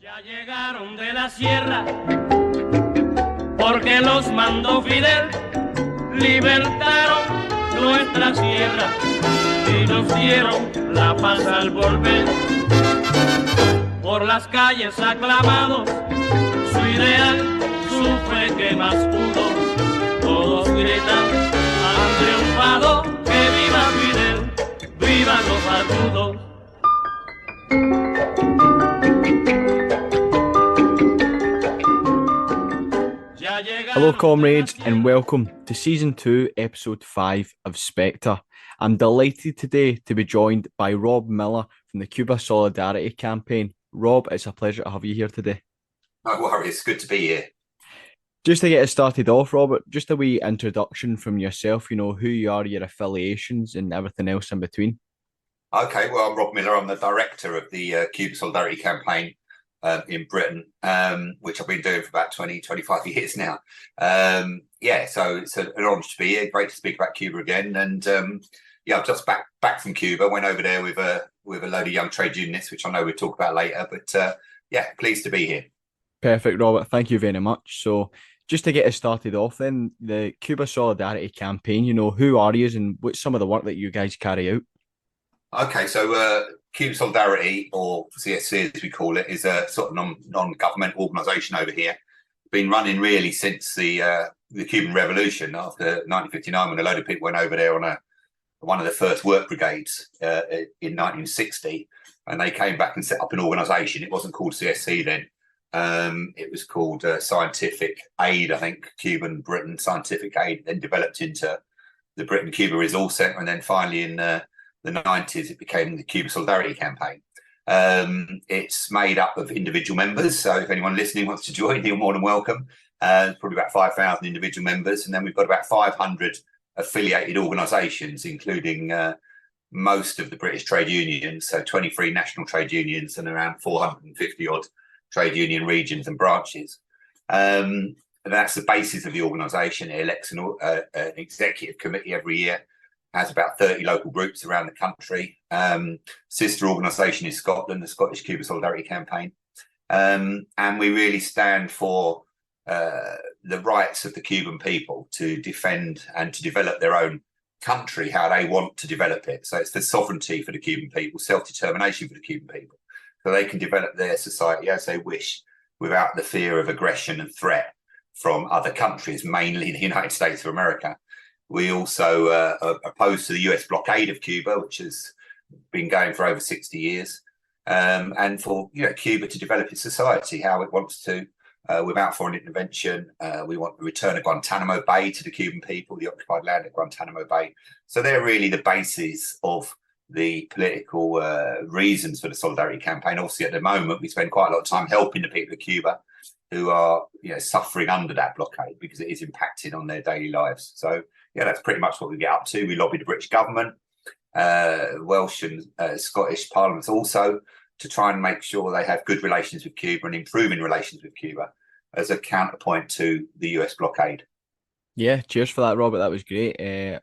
Ya llegaron de la sierra, porque los mandó Fidel, libertaron nuestra sierra y nos dieron la paz al volver. Por las calles aclamados, su ideal, su fe que más pudo, todos gritan, han triunfado, que viva Fidel, vivan los barbudos. Hello comrades and welcome to Season 2, Episode 5 of SPECTRE. I'm delighted today to be joined by Rob Miller from the Cuba Solidarity Campaign. Rob, it's a pleasure to have you here today. No worries, good to be here. Just to get us started off, Robert, just a wee introduction from yourself, you know, who you are, your affiliations and everything else in between. Okay, well, I'm Rob Miller. I'm the director of the Cuba Solidarity Campaign in Britain, which I've been doing for about 25 years now. So it's an honour to be here. Great to speak about Cuba again. And I'm just back from Cuba. Went over there with a load of young trade unionists, which I know we'll talk about later. But pleased to be here. Perfect, Robert. Thank you very much. So just to get us started off then, the Cuba Solidarity Campaign, you know, who are you and what's some of the work that you guys carry out? Okay, so Cuba Solidarity, or CSC as we call it, is a sort of non-government organisation over here. Been running really since the Cuban Revolution after 1959, when a load of people went over there on one of the first work brigades in 1960, and they came back and set up an organisation. It wasn't called CSC then. It was called Scientific Aid, I think, Cuban Britain Scientific Aid, then developed into the Britain-Cuba Resource Centre, and then finally in the 90s, it became the Cuba Solidarity Campaign. It's made up of individual members, so if anyone listening wants to join, you're more than welcome. Probably about 5,000 individual members, and then we've got about 500 affiliated organisations, including most of the British trade unions, so 23 national trade unions and around 450 odd trade union regions and branches. And that's the basis of the organisation. It elects an executive committee every year, has about 30 local groups around the country. Sister organisation is Scotland, the Scottish Cuba Solidarity Campaign. And we really stand for the rights of the Cuban people to defend and to develop their own country, how they want to develop it. So it's the sovereignty for the Cuban people, self-determination for the Cuban people, so they can develop their society as they wish without the fear of aggression and threat from other countries, mainly the United States of America. We also are opposed to the US blockade of Cuba, which has been going for over 60 years, and for Cuba to develop its society how it wants to, without foreign intervention. We want the return of Guantanamo Bay to the Cuban people, the occupied land at Guantanamo Bay. So they're really the basis of the political reasons for the Solidarity Campaign. Obviously, at the moment, we spend quite a lot of time helping the people of Cuba who are suffering under that blockade, because it is impacting on their daily lives. So that's pretty much what we get up to. We lobby the British government, Welsh and Scottish parliaments also, to try and make sure they have good relations with Cuba and improving relations with Cuba as a counterpoint to the US blockade. Yeah, cheers for that, Robert. That was great.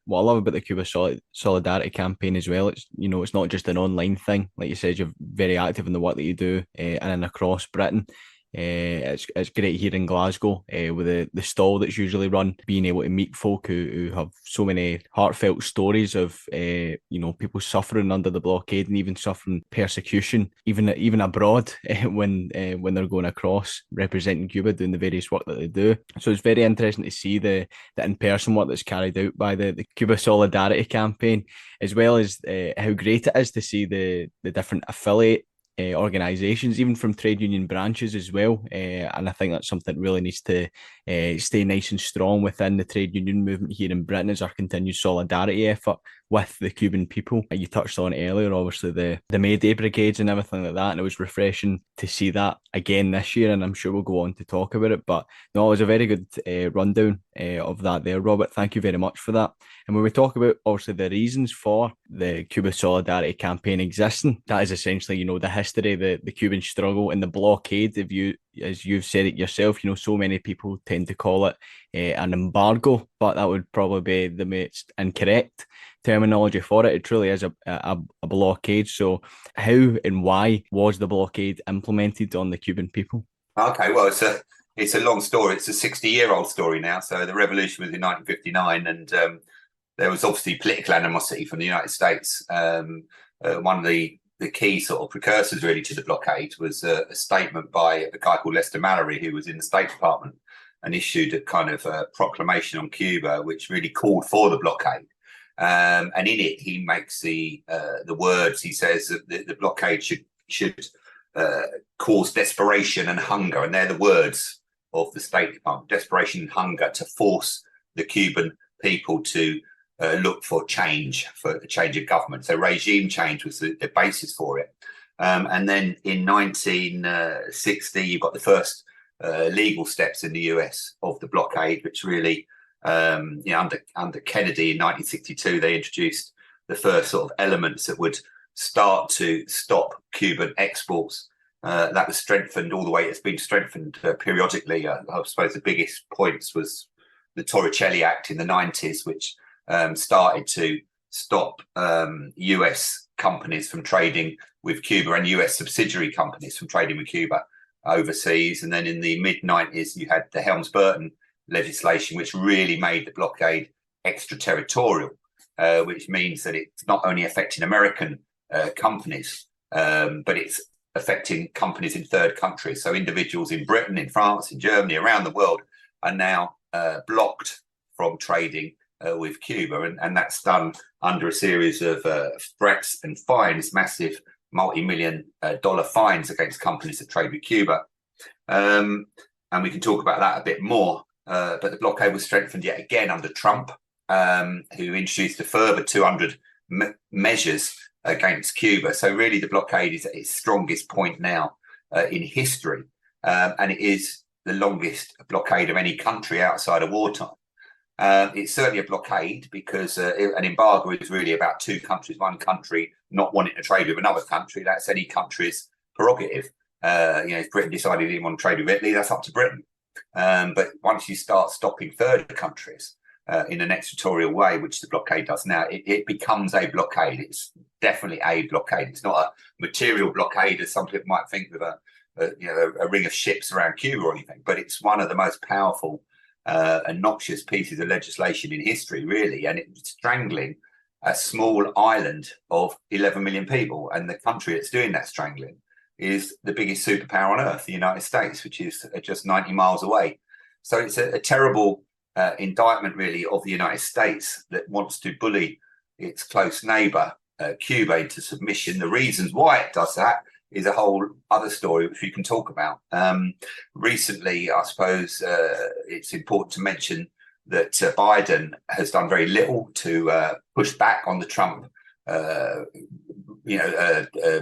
What I love about the Cuba Solidarity Campaign as well, it's it's not just an online thing. Like you said, you're very active in the work that you do and across Britain. It's great here in Glasgow with the stall that's usually run, being able to meet folk who have so many heartfelt stories of people suffering under the blockade and even suffering persecution, even abroad when they're going across representing Cuba, doing the various work that they do. So it's very interesting to see the in-person work that's carried out by the Cuba Solidarity Campaign, as well as how great it is to see the different affiliate organisations, even from trade union branches as well, and I think that's something that really needs to stay nice and strong within the trade union movement here in Britain, as our continued solidarity effort with the Cuban people. You touched on it earlier, obviously the May Day brigades and everything like that, and it was refreshing to see that again this year, and I'm sure we'll go on to talk about it. But no, it was a very good rundown of that there, Robert. Thank you very much for that. And when we talk about obviously the reasons for the Cuba Solidarity Campaign existing, that is essentially the history, the Cuban struggle and the blockade. As you've said it yourself, so many people tend to call it an embargo, but that would probably be the most incorrect. terminology for it. It truly is a blockade. So how and why was the blockade implemented on the Cuban people? Okay, well, it's a long story. It's a 60-year-old story now. So the revolution was in 1959, and there was obviously political animosity from the United States. One of the key sort of precursors really to the blockade was a statement by a guy called Lester Mallory, who was in the State Department, and issued a kind of proclamation on Cuba, which really called for the blockade. And in it, he makes the words. He says that the blockade should cause desperation and hunger, and they're the words of the State Department: desperation and hunger, to force the Cuban people to look for change, for a change of government. So regime change was the basis for it. And then in 1960, you've got the first legal steps in the US of the blockade, which really, under Kennedy in 1962, they introduced the first sort of elements that would start to stop Cuban exports. That was strengthened all the way. It's been strengthened periodically. I suppose the biggest points was the Torricelli Act in the 90s, which started to stop US companies from trading with Cuba, and US subsidiary companies from trading with Cuba overseas. And then in the mid-90s, you had the Helms-Burton legislation, which really made the blockade extraterritorial, which means that it's not only affecting American companies, but it's affecting companies in third countries. So individuals in Britain, in France, in Germany, around the world are now blocked from trading with Cuba. And that's done under a series of threats and fines, massive multi-million dollar fines against companies that trade with Cuba. And we can talk about that a bit more. But the blockade was strengthened yet again under Trump, who introduced a further 200 measures against Cuba. So really the blockade is at its strongest point now in history. And it is the longest blockade of any country outside of wartime. It's certainly a blockade because an embargo is really about two countries, one country not wanting to trade with another country. That's any country's prerogative. If Britain decided they didn't want to trade with Italy, that's up to Britain. But once you start stopping third countries in an extraterritorial way, which the blockade does now, it becomes a blockade. It's definitely a blockade. It's not a material blockade, as some people might think, with a ring of ships around Cuba or anything. But it's one of the most powerful and noxious pieces of legislation in history, really, and it's strangling a small island of 11 million people. And the country that's doing that strangling is the biggest superpower on earth, the United States, which is just 90 miles away. So it's a terrible indictment, really, of the United States that wants to bully its close neighbour, Cuba, into submission. The reasons why it does that is a whole other story, which we can talk about. Recently, I suppose it's important to mention that Biden has done very little to push back on the Trump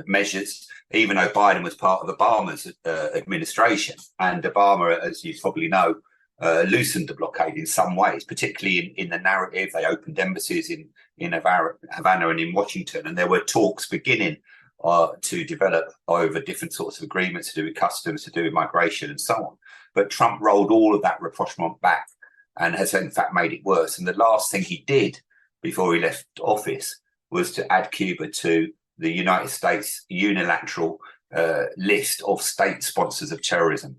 measures, even though Biden was part of Obama's administration. And Obama, as you probably know, loosened the blockade in some ways, particularly in the narrative. They opened embassies in Havana and in Washington, and there were talks beginning to develop over different sorts of agreements to do with customs, to do with migration, and so on. But Trump rolled all of that rapprochement back and has in fact made it worse. And the last thing he did before he left office was to add Cuba to the United States unilateral list of state sponsors of terrorism.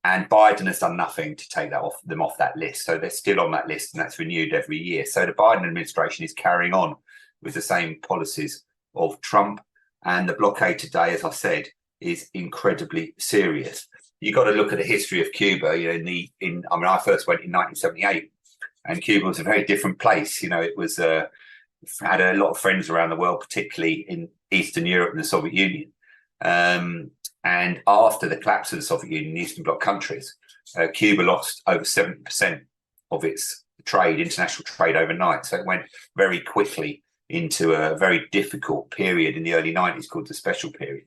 And Biden has done nothing to take them off that list. So they're still on that list, and that's renewed every year. So the Biden administration is carrying on with the same policies of Trump. And the blockade today, as I said, is incredibly serious. You've got to look at the history of Cuba. I first went in 1978, and Cuba was a very different place. It was had a lot of friends around the world, particularly in Eastern Europe and the Soviet Union. And after the collapse of the Soviet Union, Eastern Bloc countries, Cuba lost over 70% of its trade, international trade, overnight. So it went very quickly into a very difficult period in the early 90s called the Special Period.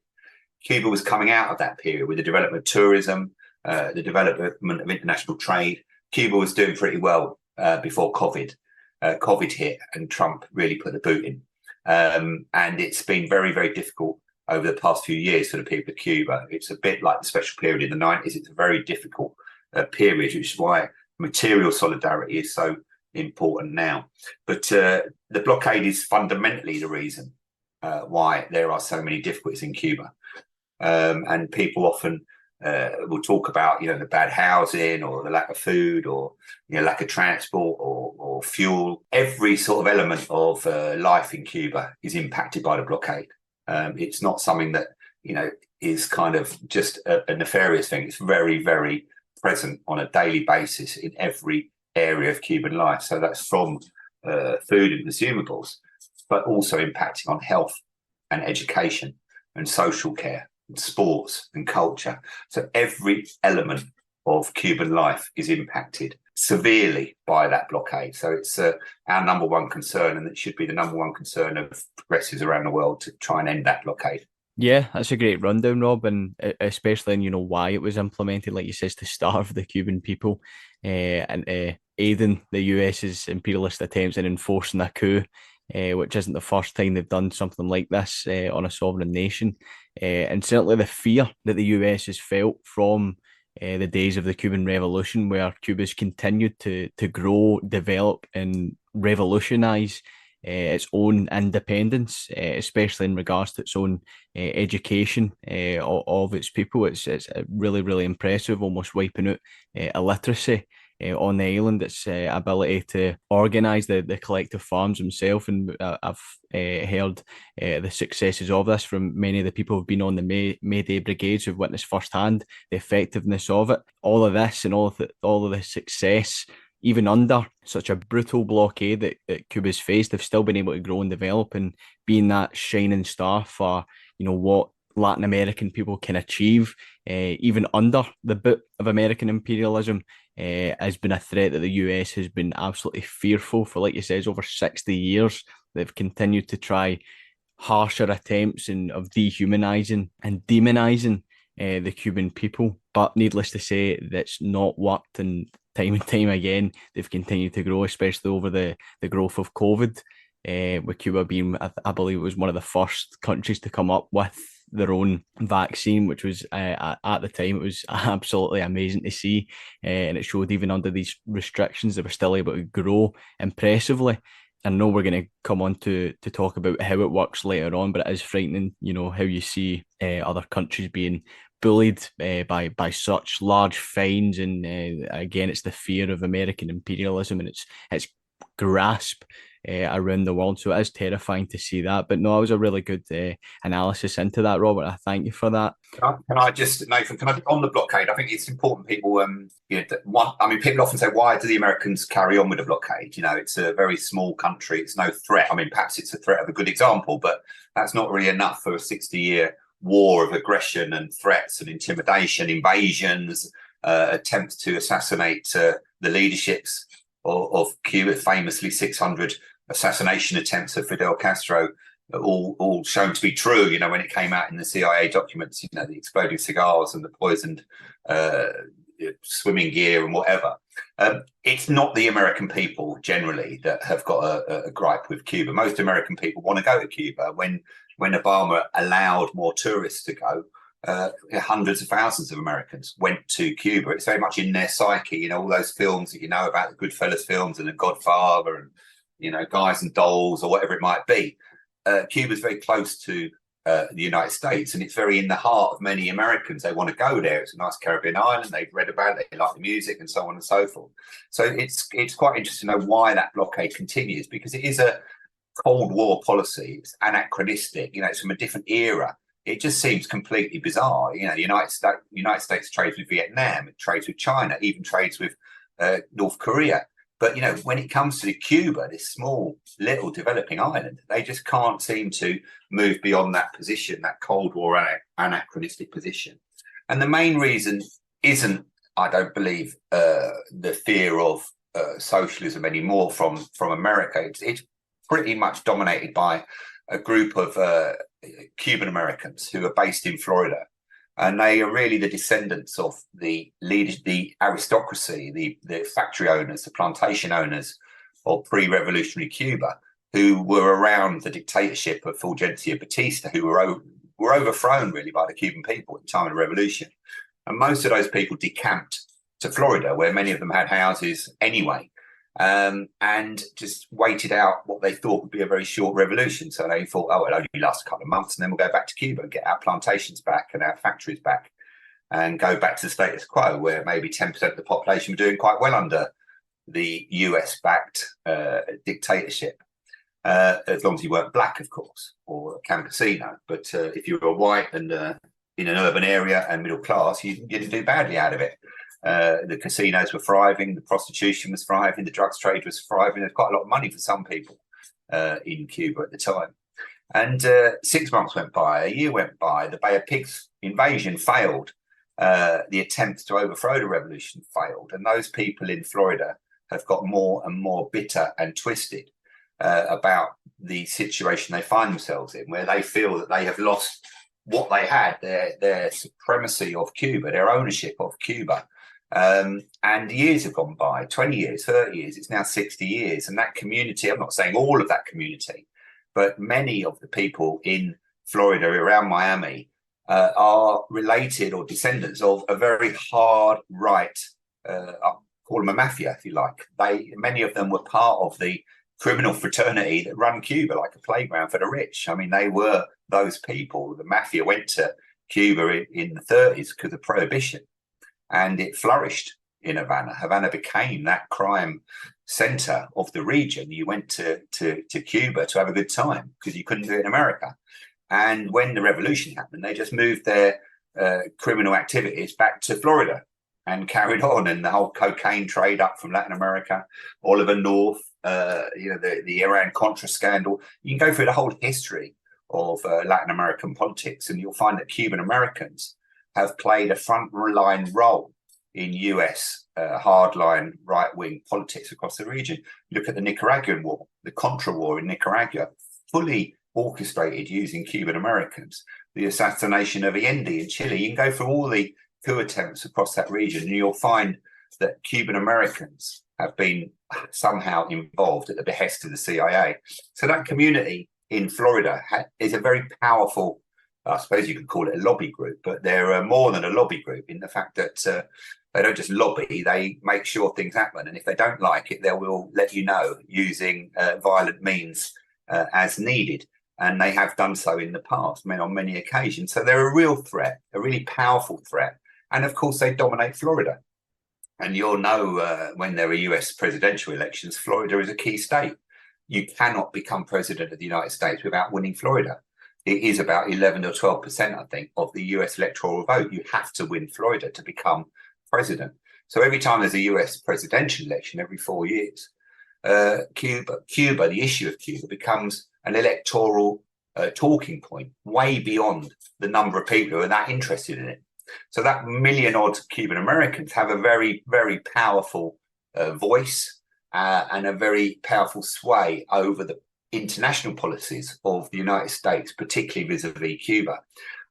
Cuba was coming out of that period with the development of tourism, the development of international trade. Cuba was doing pretty well before COVID. COVID hit and Trump really put the boot in. And it's been very, very difficult over the past few years for the people of Cuba. It's a bit like the Special Period in the 90s. It's a very difficult period, which is why material solidarity is so important now. But the blockade is fundamentally the reason why there are so many difficulties in Cuba. And people often will talk about, the bad housing or the lack of food or, lack of transport or fuel. Every sort of element of life in Cuba is impacted by the blockade. It's not something that, is kind of just a nefarious thing. It's very, very present on a daily basis in every area of Cuban life. So that's from food and consumables, but also impacting on health and education and social care and sports and culture. So every element of Cuban life is impacted severely by that blockade. So it's our number one concern, and it should be the number one concern of progressives around the world to try and end that blockade. Yeah, that's a great rundown, Rob, and especially in why it was implemented, like you says, to starve the Cuban people, and aiding the US's imperialist attempts in enforcing a coup, which isn't the first time they've done something like this on a sovereign nation, and certainly the fear that the US has felt from the days of the Cuban Revolution, where Cuba's continued to grow, develop, and revolutionize its own independence, especially in regards to its own education of its people. It's really, really impressive, almost wiping out illiteracy on the island. Its ability to organise the collective farms themselves, and I've heard the successes of this from many of the people who've been on the May Day brigades, who've witnessed firsthand the effectiveness of it. All of this and all of the success, even under such a brutal blockade that Cuba's faced, they've still been able to grow and develop, and being that shining star for what Latin American people can achieve, even under the boot of American imperialism, has been a threat that the US has been absolutely fearful for. Like you said, over 60 years, they've continued to try harsher attempts of dehumanizing and demonizing the Cuban people. But needless to say, that's not worked, and time again, they've continued to grow, especially over the growth of COVID, with Cuba being, I believe it was one of the first countries to come up with their own vaccine, which was at the time, it was absolutely amazing to see, and it showed even under these restrictions they were still able to grow impressively. I know we're going to come on to talk about how it works later on, but it is frightening, how you see other countries being bullied by such large fines, and again, it's the fear of American imperialism and its grasp around the world. So it is terrifying to see that. But no, it was a really good analysis into that, Robert. I thank you for that. Can I just, Nathan, on the blockade, I think it's important people, people often say, why do the Americans carry on with the blockade? It's a very small country. It's no threat. Perhaps it's a threat of a good example, but that's not really enough for a 60-year war of aggression and threats and intimidation, invasions, attempts to assassinate the leaderships of Cuba, famously 600 assassination attempts of Fidel Castro, all shown to be true, when it came out in the CIA documents, the exploding cigars and the poisoned swimming gear and whatever. It's not the American people generally that have got a gripe with Cuba. Most American people want to go to Cuba. When Obama allowed more tourists to go, hundreds of thousands of Americans went to Cuba. It's very much in their psyche, all those films that about, the Goodfellas films and The Godfather and, Guys and Dolls or whatever it might be. Cuba's very close to the United States, and it's very in the heart of many Americans. They want to go there. It's a nice Caribbean island. They've read about it. They like the music and so on and so forth. So it's quite interesting to know why that blockade continues, because it is a Cold War policy. It's anachronistic. It's from a different era. It just seems completely bizarre. The United States trades with Vietnam, it trades with China, even trades with North Korea. But, when it comes to Cuba, this small, little developing island, they just can't seem to move beyond that position, that Cold War anachronistic position. And the main reason isn't, I don't believe, the fear of socialism anymore from America. It's pretty much dominated by a group of Cuban Americans who are based in Florida. And they are really the descendants of the leaders, the aristocracy, the factory owners, the plantation owners of pre-revolutionary Cuba, who were around the dictatorship of Fulgencio Batista, who were overthrown really by the Cuban people at the time of the revolution. And most of those people decamped to Florida, where many of them had houses anyway. and just waited out what they thought would be a very short revolution. So they thought, oh, it'll only last a couple of months, and then we'll go back to Cuba and get our plantations back and our factories back, and go back to the status quo, where maybe 10% of the population were doing quite well under the US-backed dictatorship, as long as you weren't black, of course, or a campesino. But if you were white and in an urban area and middle class, you didn't do badly out of it. The casinos were thriving, the prostitution was thriving, the drugs trade was thriving. There's quite a lot of money for some people in Cuba at the time. And 6 months went by, a year went by, the Bay of Pigs invasion failed. The attempts to overthrow the revolution failed. And those people in Florida have got more and more bitter and twisted about the situation they find themselves in, where they feel that they have lost what they had, their supremacy of Cuba, their ownership of Cuba. And years have gone by, 20 years, 30 years, it's now 60 years. And that community, I'm not saying all of that community, but many of the people in Florida around Miami are related or descendants of a very hard right, I'll call them a mafia, if you like. Many of them were part of the criminal fraternity that run Cuba like a playground for the rich. I mean, they were those people. The mafia went to Cuba in the 30s because of prohibition, and it flourished in Havana. Havana became that crime center of the region. You went to Cuba to have a good time because you couldn't do it in America. And when the revolution happened, they just moved their criminal activities back to Florida and carried on. And the whole cocaine trade up from Latin America, Oliver North, the Iran-Contra scandal. You can go through the whole history of Latin American politics, and you'll find that Cuban Americans have played a front-line role in US hardline right-wing politics across the region. Look at the Nicaraguan war, the Contra war in Nicaragua, fully orchestrated using Cuban Americans. The assassination of Allende in Chile. You can go through all the coup attempts across that region, and you'll find that Cuban Americans have been somehow involved at the behest of the CIA. So that community in Florida is a very powerful, I suppose you could call it a lobby group, but they're more than a lobby group in the fact that they don't just lobby, they make sure things happen. And if they don't like it, they will let you know using violent means as needed. And they have done so in the past, on many occasions. So they're a real threat, a really powerful threat. And of course, they dominate Florida. And you'll know when there are US presidential elections, Florida is a key state. You cannot become president of the United States without winning Florida. It is about 11 or 12%, I think, of the US electoral vote. You have to win Florida to become president. So every time there's a US presidential election, every 4 years, Cuba, the issue of Cuba becomes an electoral talking point way beyond the number of people who are that interested in it. So that million odd Cuban Americans have a very, very powerful voice and a very powerful sway over the international policies of the United States, particularly vis-a-vis Cuba.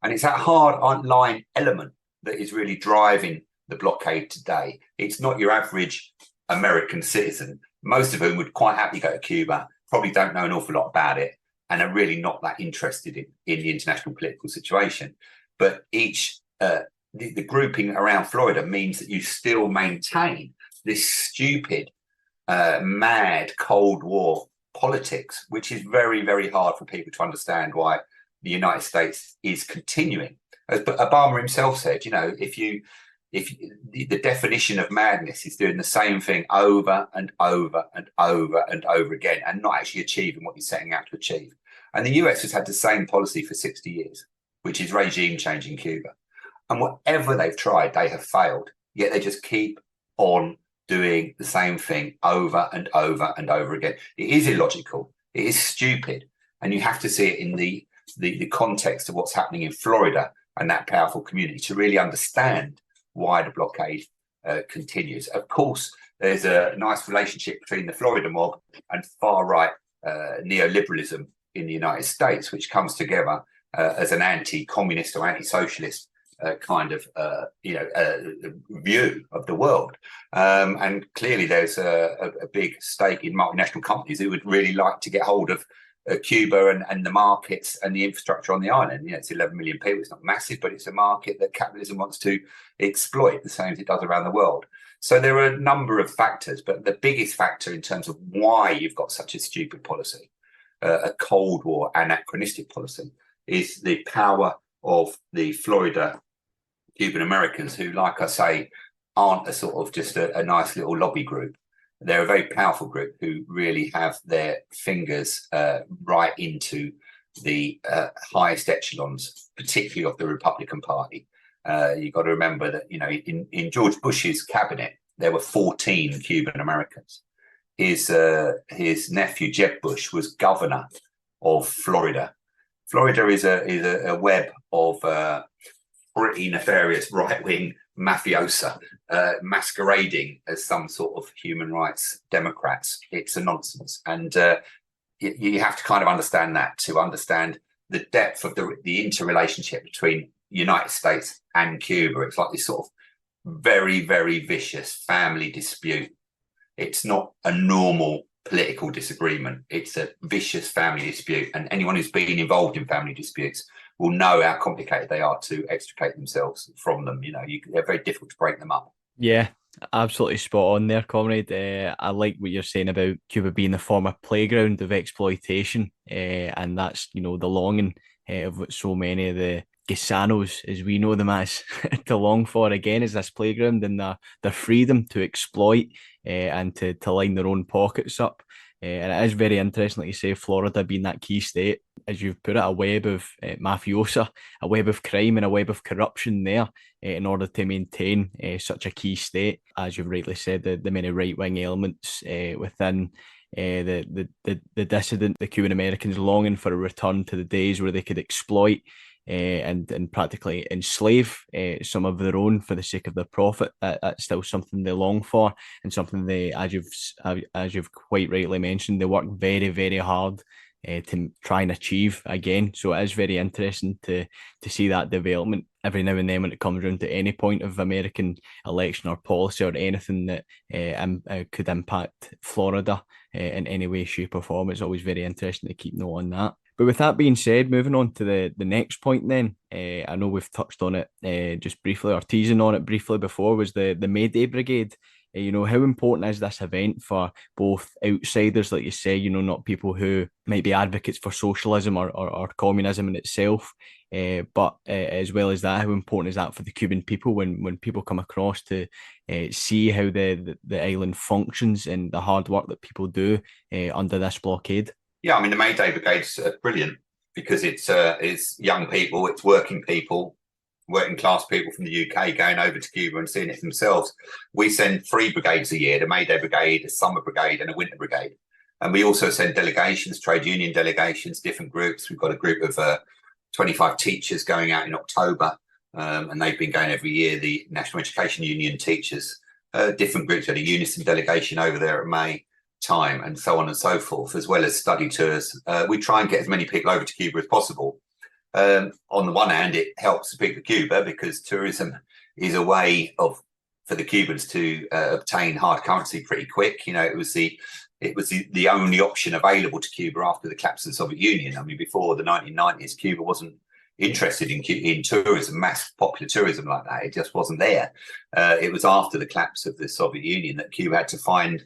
And it's that hard line element that is really driving the blockade today. It's not your average American citizen, most of whom would quite happily go to Cuba, probably don't know an awful lot about it, and are really not that interested in the international political situation. But the grouping around Florida means that you still maintain this stupid, mad Cold War politics, which is very, very hard for people to understand why the United States is continuing. As Obama himself said, if the definition of madness is doing the same thing over and over and over and over again and not actually achieving what you're setting out to achieve. And the US has had the same policy for 60 years, which is regime change in Cuba. And whatever they've tried, they have failed. Yet they just keep on doing the same thing over and over and over again. It is illogical. It is stupid. And you have to see it in the context of what's happening in Florida and that powerful community to really understand why the blockade continues. Of course, there's a nice relationship between the Florida mob and far-right neoliberalism in the United States, which comes together as an anti-communist or anti-socialist kind of view of the world. And clearly there's a big stake in multinational companies who would really like to get hold of Cuba and the markets and the infrastructure on the island. It's 11 million people. It's not massive, but it's a market that capitalism wants to exploit, the same as it does around the world. So there are a number of factors, but the biggest factor in terms of why you've got such a stupid policy, a Cold War anachronistic policy, is the power of the Florida Cuban Americans, who, like I say, aren't a sort of just a nice little lobby group. They're a very powerful group who really have their fingers right into the highest echelons, particularly of the Republican Party. You've got to remember that, you know, in George Bush's cabinet, there were 14 Cuban Americans. His nephew, Jeb Bush, was governor of Florida. Florida is a web of pretty nefarious right-wing mafiosa masquerading as some sort of human rights Democrats. It's a nonsense. And you have to kind of understand that to understand the depth of the interrelationship between United States and Cuba. It's like this sort of very, very vicious family dispute. It's not a normal political disagreement. It's a vicious family dispute. And anyone who's been involved in family disputes will know how complicated they are to extricate themselves from them. You know, they're very difficult to break them up. Yeah, absolutely spot on there, comrade. I like what you're saying about Cuba being the former playground of exploitation, and that's, you know, the longing of what so many of the Gusanos, as we know them as, to long for again is this playground and their freedom to exploit and to line their own pockets up. And it is very interesting, like you say, Florida being that key state, as you've put it, a web of mafiosa, a web of crime and a web of corruption there in order to maintain such a key state. As you've rightly said, the many right-wing elements within the dissident, the Cuban Americans longing for a return to the days where they could exploit and practically enslave some of their own for the sake of their profit. That's still something they long for, and something they, as you've quite rightly mentioned, they work very, very hard to try and achieve again. So it is very interesting to see that development every now and then when it comes around to any point of American election or policy or anything that could impact Florida in any way, shape or form. It's always very interesting to keep note on that. But with that being said, moving on to the next point then, I know we've touched on it just briefly, or teasing on it briefly before, was the May Day Brigade. You know, how important is this event for both outsiders, like you say, you know, not people who might be advocates for socialism or communism in itself, but as well as that, how important is that for the Cuban people when people come across to see how the island functions and the hard work that people do under this blockade? Yeah, I mean, the May Day Brigade's brilliant because it's young people, it's working people, working class people from the UK going over to Cuba and seeing it themselves. We send 3 brigades a year, the May Day Brigade, a summer brigade and a winter brigade. And we also send delegations, trade union delegations, different groups. We've got a group of 25 teachers going out in October, and they've been going every year, the National Education Union teachers, different groups. We had a Unison delegation over there at May time and so on and so forth, as well as study tours. We try and get as many people over to Cuba as possible. On the one hand, it helps the people of Cuba because tourism is a way for the Cubans to obtain hard currency pretty quick. You know, it was the only option available to Cuba after the collapse of the Soviet Union. I mean, before the 1990s, Cuba wasn't interested in tourism, mass popular tourism like that. It just wasn't there. It was after the collapse of the Soviet Union that Cuba had to find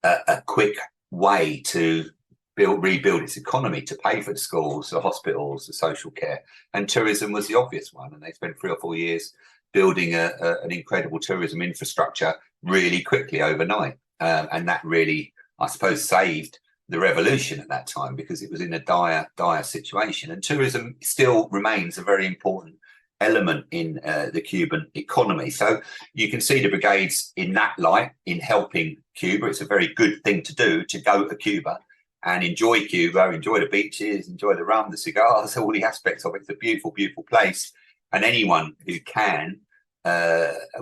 a quick way to rebuild its economy, to pay for the schools, the hospitals, the social care, and tourism was the obvious one. And they spent 3 or 4 years building an incredible tourism infrastructure really quickly overnight, and that really, I suppose, saved the revolution at that time because it was in a dire situation. And tourism still remains a very important element in the Cuban economy. So you can see the brigades in that light, in helping Cuba. It's a very good thing to do, to go to Cuba and enjoy Cuba, enjoy the beaches, enjoy the rum, the cigars, all the aspects of it. It's a beautiful, beautiful place. And anyone who can,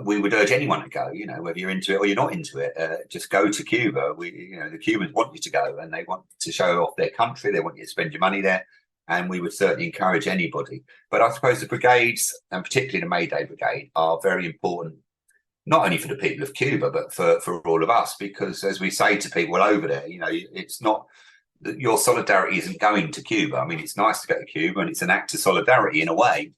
we would urge anyone to go, you know, whether you're into it or you're not into it, just go to Cuba. The Cubans want you to go and they want to show off their country. They want you to spend your money there. And we would certainly encourage anybody. But I suppose the brigades, and particularly the May Day Brigade, are very important, not only for the people of Cuba, but for all of us, because as we say to people over there, you know, it's not, your solidarity isn't going to Cuba. I mean, it's nice to go to Cuba and it's an act of solidarity in a way.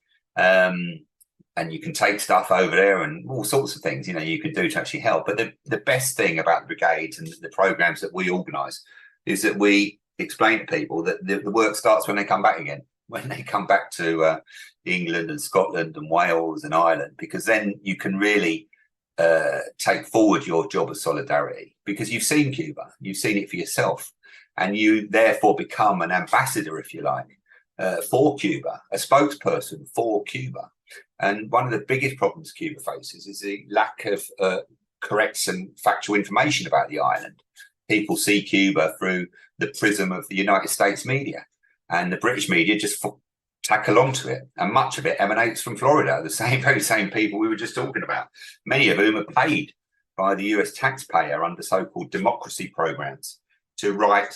and you can take stuff over there and all sorts of things, you can do to actually help. But the best thing about the brigades and the programs that we organise is that we explain to people that the work starts when they come back again, when they come back to England and Scotland and Wales and Ireland, because then you can really take forward your job of solidarity, because you've seen Cuba, you've seen it for yourself, and you therefore become an ambassador, if you like, for Cuba, a spokesperson for Cuba. And one of the biggest problems Cuba faces is the lack of correct and factual information about the island. People see Cuba through the prism of the United States media, and the British media just tack along to it. And much of it emanates from Florida, the very same people we were just talking about, many of whom are paid by the US taxpayer under so-called democracy programs to write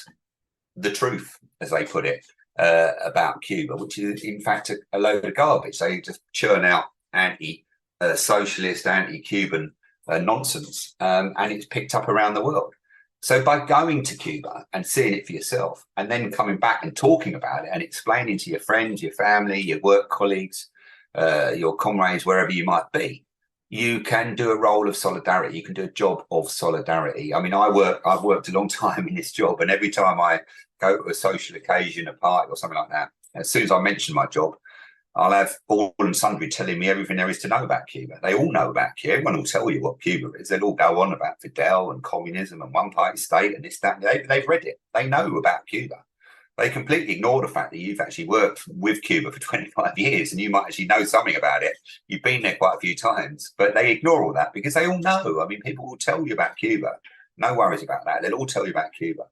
the truth, as they put it, about Cuba, which is in fact a load of garbage. They just churn out anti-socialist, anti-Cuban nonsense, and it's picked up around the world. So by going to Cuba and seeing it for yourself, and then coming back and talking about it and explaining to your friends, your family, your work colleagues, your comrades, wherever you might be, you can do a role of solidarity. You can do a job of solidarity. I mean, I've worked a long time in this job, and every time I go to a social occasion, a party or something like that, as soon as I mention my job, I'll have all and sundry telling me everything there is to know about Cuba. They all know about Cuba. Everyone will tell you what Cuba is. They'll all go on about Fidel and communism and one-party state and this, that. They've read it. They know about Cuba. They completely ignore the fact that you've actually worked with Cuba for 25 years and you might actually know something about it. You've been there quite a few times, but they ignore all that because they all know. I mean, people will tell you about Cuba. No worries about that. They'll all tell you about Cuba.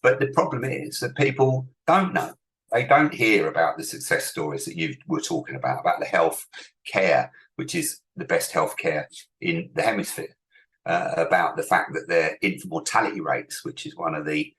But the problem is that people don't know. They don't hear about the success stories that you were talking about the health care, which is the best health care in the hemisphere, about the fact that their infant mortality rates, which is one of the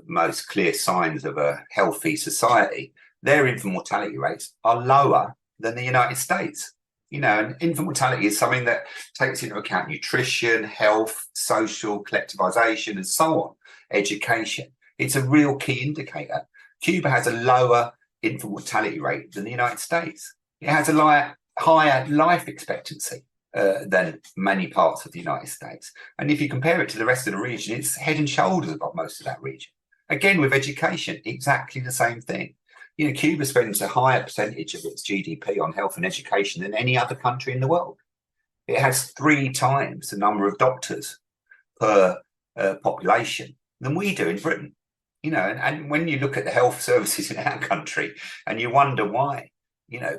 most clear signs of a healthy society, their infant mortality rates are lower than the United States. And infant mortality is something that takes into account nutrition, health, social collectivization, and so on, education. It's a real key indicator. Cuba has a lower infant mortality rate than the United States. It has a higher life expectancy than many parts of the United States. And if you compare it to the rest of the region, it's head and shoulders above most of that region. Again, with education, exactly the same thing. Cuba spends a higher percentage of its GDP on health and education than any other country in the world. It has 3 times the number of doctors per population than we do in Britain. And when you look at the health services in our country and you wonder why,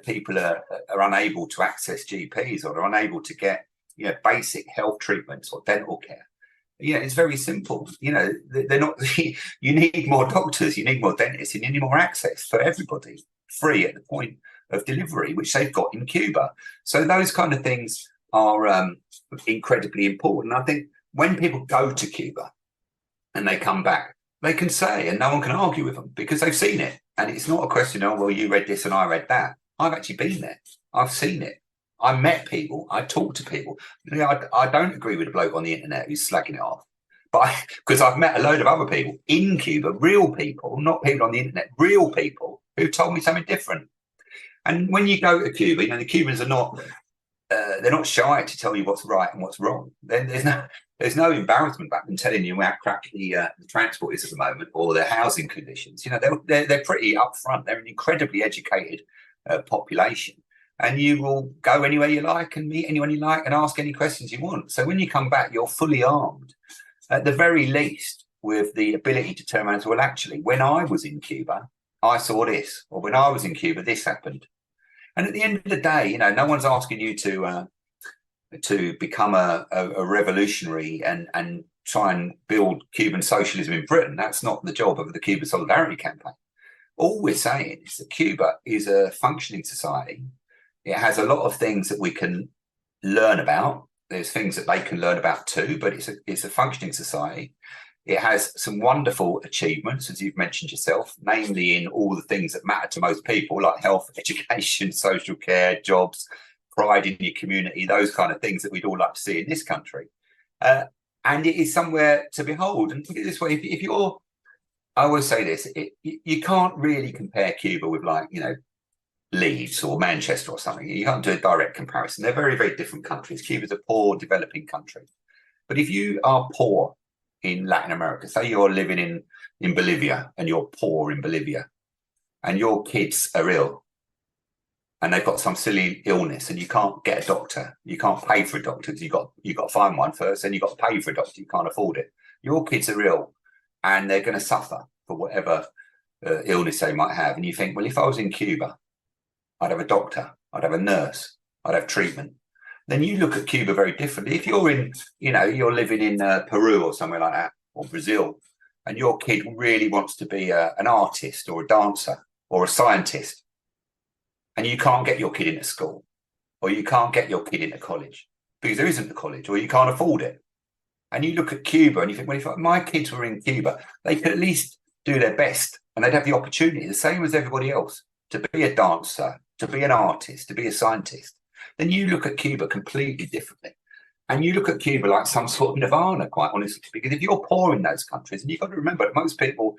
people are unable to access GPs or are unable to get, basic health treatments or dental care. It's very simple. They're not, you need more doctors, you need more dentists, you need more access for everybody, free at the point of delivery, which they've got in Cuba. So those kind of things are incredibly important. I think when people go to Cuba and they come back, they can say, and no one can argue with them because they've seen it. And it's not a question, oh, well, you read this and I read that. I've actually been there. I've seen it. I met people. I talked to people. I don't agree with a bloke on the internet who's slagging it off. But because I've met a load of other people in Cuba, real people, not people on the internet, real people who told me something different. And when you go to Cuba, the Cubans are not, they're not shy to tell you what's right and what's wrong. There's no embarrassment about them telling you how crappy the transport is at the moment or their housing conditions. They're pretty upfront. They're an incredibly educated population, and you will go anywhere you like and meet anyone you like and ask any questions you want. So when you come back, you're fully armed, at the very least, with the ability to turn around and say, well, actually, when I was in Cuba, I saw this, or when I was in Cuba, this happened. And at the end of the day, no one's asking you to become a revolutionary and try and build Cuban socialism in Britain. That's not the job of the Cuba Solidarity Campaign. All we're saying is that Cuba is a functioning society. It has a lot of things that we can learn about. There's things that they can learn about too, but it's a functioning society. It has some wonderful achievements, as you've mentioned yourself, namely in all the things that matter to most people, like health, education, social care, jobs, pride in your community, those kind of things that we'd all like to see in this country. And it is somewhere to behold. And put it this way, if you're, I always say this, you can't really compare Cuba with Leeds or Manchester or something. You can't do a direct comparison. They're very, very different countries. Cuba's a poor, developing country. But if you are poor in Latin America, say you're living in Bolivia and you're poor in Bolivia and your kids are ill and they've got some silly illness and you can't get a doctor, you can't pay for a doctor because you've got to find one first, and you've got to pay for a doctor, you can't afford it. Your kids are ill and they're going to suffer for whatever illness they might have. And you think, well, if I was in Cuba, I'd have a doctor, I'd have a nurse, I'd have treatment. Then you look at Cuba very differently. If you're in, you're living in Peru or somewhere like that, or Brazil, and your kid really wants to be an artist or a dancer or a scientist, and you can't get your kid into school, or you can't get your kid into college because there isn't a college, or you can't afford it. And you look at Cuba and you think, well, if my kids were in Cuba, they could at least do their best and they'd have the opportunity, the same as everybody else, to be a dancer, to be an artist, to be a scientist. Then you look at Cuba completely differently. And you look at Cuba like some sort of nirvana, quite honestly, because if you're poor in those countries, and you've got to remember that most people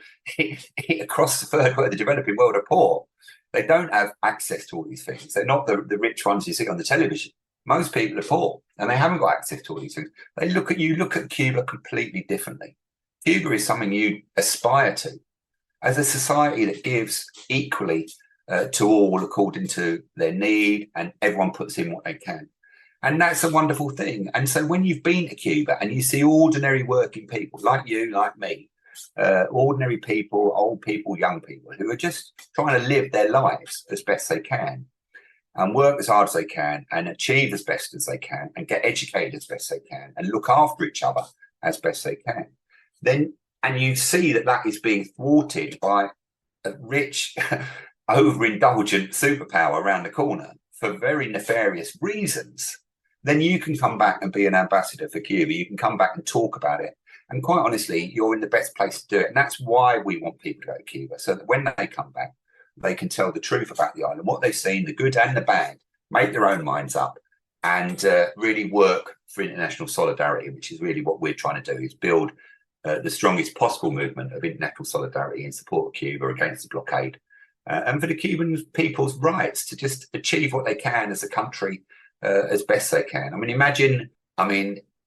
across the third world, the developing world, are poor. They don't have access to all these things. They're not the rich ones you see on the television. Most people are poor and they haven't got access to all these things. They look at Cuba completely differently. Cuba is something you aspire to as a society that gives equally to all according to their need, and everyone puts in what they can. And that's a wonderful thing. And so when you've been to Cuba and you see ordinary working people like you, like me, ordinary people, old people, young people, who are just trying to live their lives as best they can and work as hard as they can and achieve as best as they can and get educated as best they can and look after each other as best they can, then, and you see that is being thwarted by a rich overindulgent superpower around the corner for very nefarious reasons, then you can come back and be an ambassador for Cuba. You can come back and talk about it. And quite honestly, you're in the best place to do it. And that's why we want people to go to Cuba, so that when they come back, they can tell the truth about the island, what they've seen, the good and the bad, make their own minds up, and really work for international solidarity, which is really what we're trying to do, is build the strongest possible movement of international solidarity in support of Cuba against the blockade. And for the Cuban people's rights to just achieve what they can as a country as best they can. Imagine,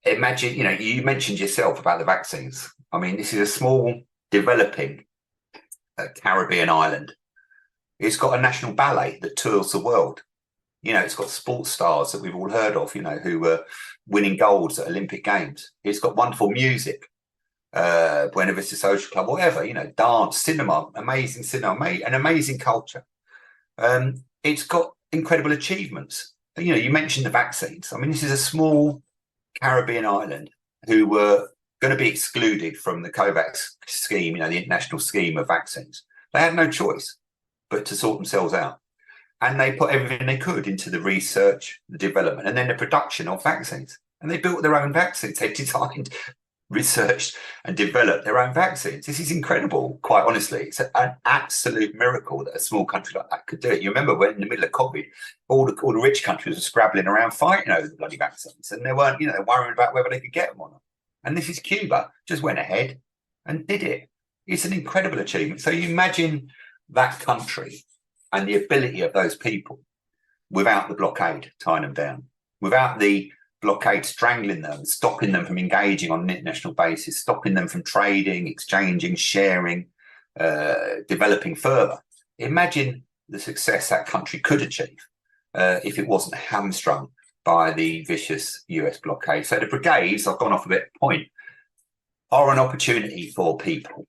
you mentioned yourself about the vaccines. This is a small, developing Caribbean island. It's got a national ballet that tours the world. It's got sports stars that we've all heard of, who were winning golds at Olympic Games. It's got wonderful music. Buena Vista Social Club, whatever, dance, cinema, amazing cinema, an amazing culture. It's got incredible achievements. You mentioned the vaccines. This is a small Caribbean island who were going to be excluded from the COVAX scheme, the international scheme of vaccines. They had no choice but to sort themselves out. And they put everything they could into the research, the development, and then the production of vaccines. And they built their own vaccines. They designed, researched and developed their own vaccines. This is incredible, quite honestly. It's an absolute miracle that a small country like that could do it. You remember when in the middle of COVID, all the rich countries were scrabbling around fighting over the bloody vaccines, and they weren't, worrying about whether they could get them or not. And this is Cuba, just went ahead and did it. It's an incredible achievement. So you imagine that country and the ability of those people without the blockade tying them down, without the blockade strangling them, stopping them from engaging on an international basis, stopping them from trading, exchanging, sharing, developing further. Imagine the success that country could achieve if it wasn't hamstrung by the vicious US blockade. So the brigades, I've gone off a bit of point, are an opportunity for people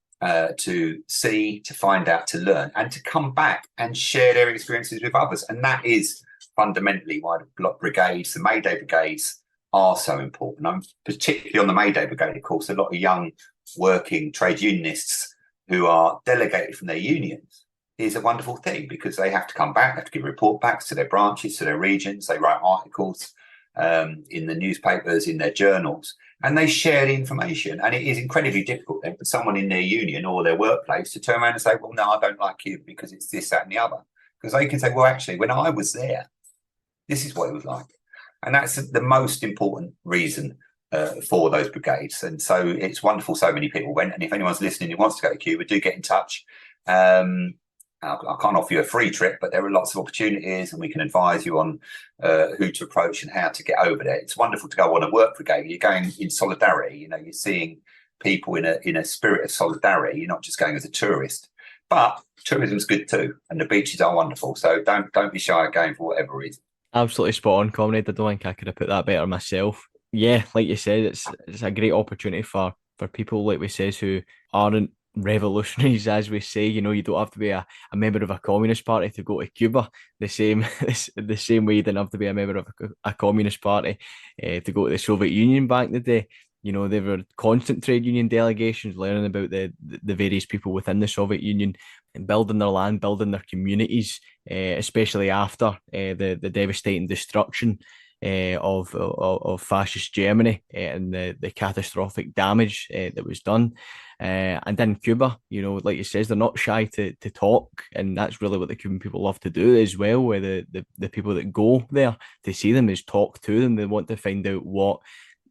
to see, to find out, to learn, and to come back and share their experiences with others. And that is fundamentally why the brigades, the Mayday brigades, are so important. I'm particularly on the Mayday brigade, of course, a lot of young working trade unionists who are delegated from their unions is a wonderful thing, because they have to come back, they have to give report backs to their branches, to their regions. They write articles in the newspapers, in their journals, and they share the information. And it is incredibly difficult then for someone in their union or their workplace to turn around and say, well, no, I don't like Cuba because it's this, that, and the other. Because they can say, well, actually, when I was there, this is what it was like. And that's the most important reason for those brigades. And so it's wonderful so many people went. And if anyone's listening who wants to go to Cuba, do get in touch. I can't offer you a free trip, but there are lots of opportunities, and we can advise you on who to approach and how to get over there. It's wonderful to go on a work brigade. You're going in solidarity. You know, you're seeing people in a spirit of solidarity. You're not just going as a tourist. But tourism's good too, and the beaches are wonderful. So don't be shy of going for whatever reason. Absolutely spot on, comrade. I don't think I could have put that better myself. Yeah, like you said, it's a great opportunity for people, like we says, who aren't revolutionaries, as we say. You know, you don't have to be a member of a communist party to go to Cuba. The same the same way you didn't have to be a member of a communist party to go to the Soviet Union back in the day. You know, there were constant trade union delegations learning about the various people within the Soviet Union and building their land, building their communities, especially after the devastating destruction of fascist Germany and the catastrophic damage that was done. And in Cuba, you know, like you says, they're not shy to talk, and that's really what the Cuban people love to do as well. Where the people that go there to see them is talk to them. They want to find out what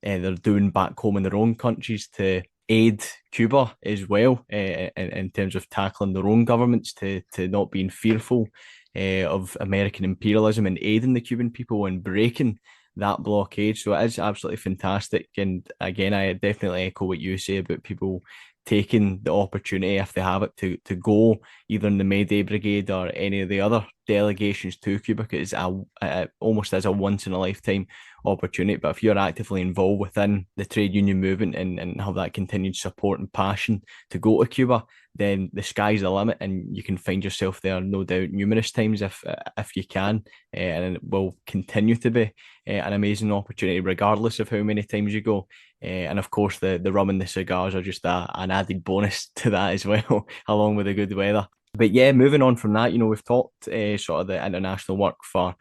they're doing back home in their own countries to aid Cuba as well, in terms of tackling their own governments to not being fearful of American imperialism and aiding the Cuban people and breaking that blockade. So it is absolutely fantastic. And again, I definitely echo what you say about people taking the opportunity, if they have it, to go either in the Mayday Brigade or any of the other delegations to Cuba, because it's almost as a once in a lifetime opportunity. But if you're actively involved within the trade union movement and have that continued support and passion to go to Cuba, then the sky's the limit, and you can find yourself there, no doubt, numerous times if you can, and it will continue to be an amazing opportunity regardless of how many times you go. And of course, the rum and the cigars are just an added bonus to that as well, along with the good weather. But yeah, moving on from that, you know, we've talked sort of the international work for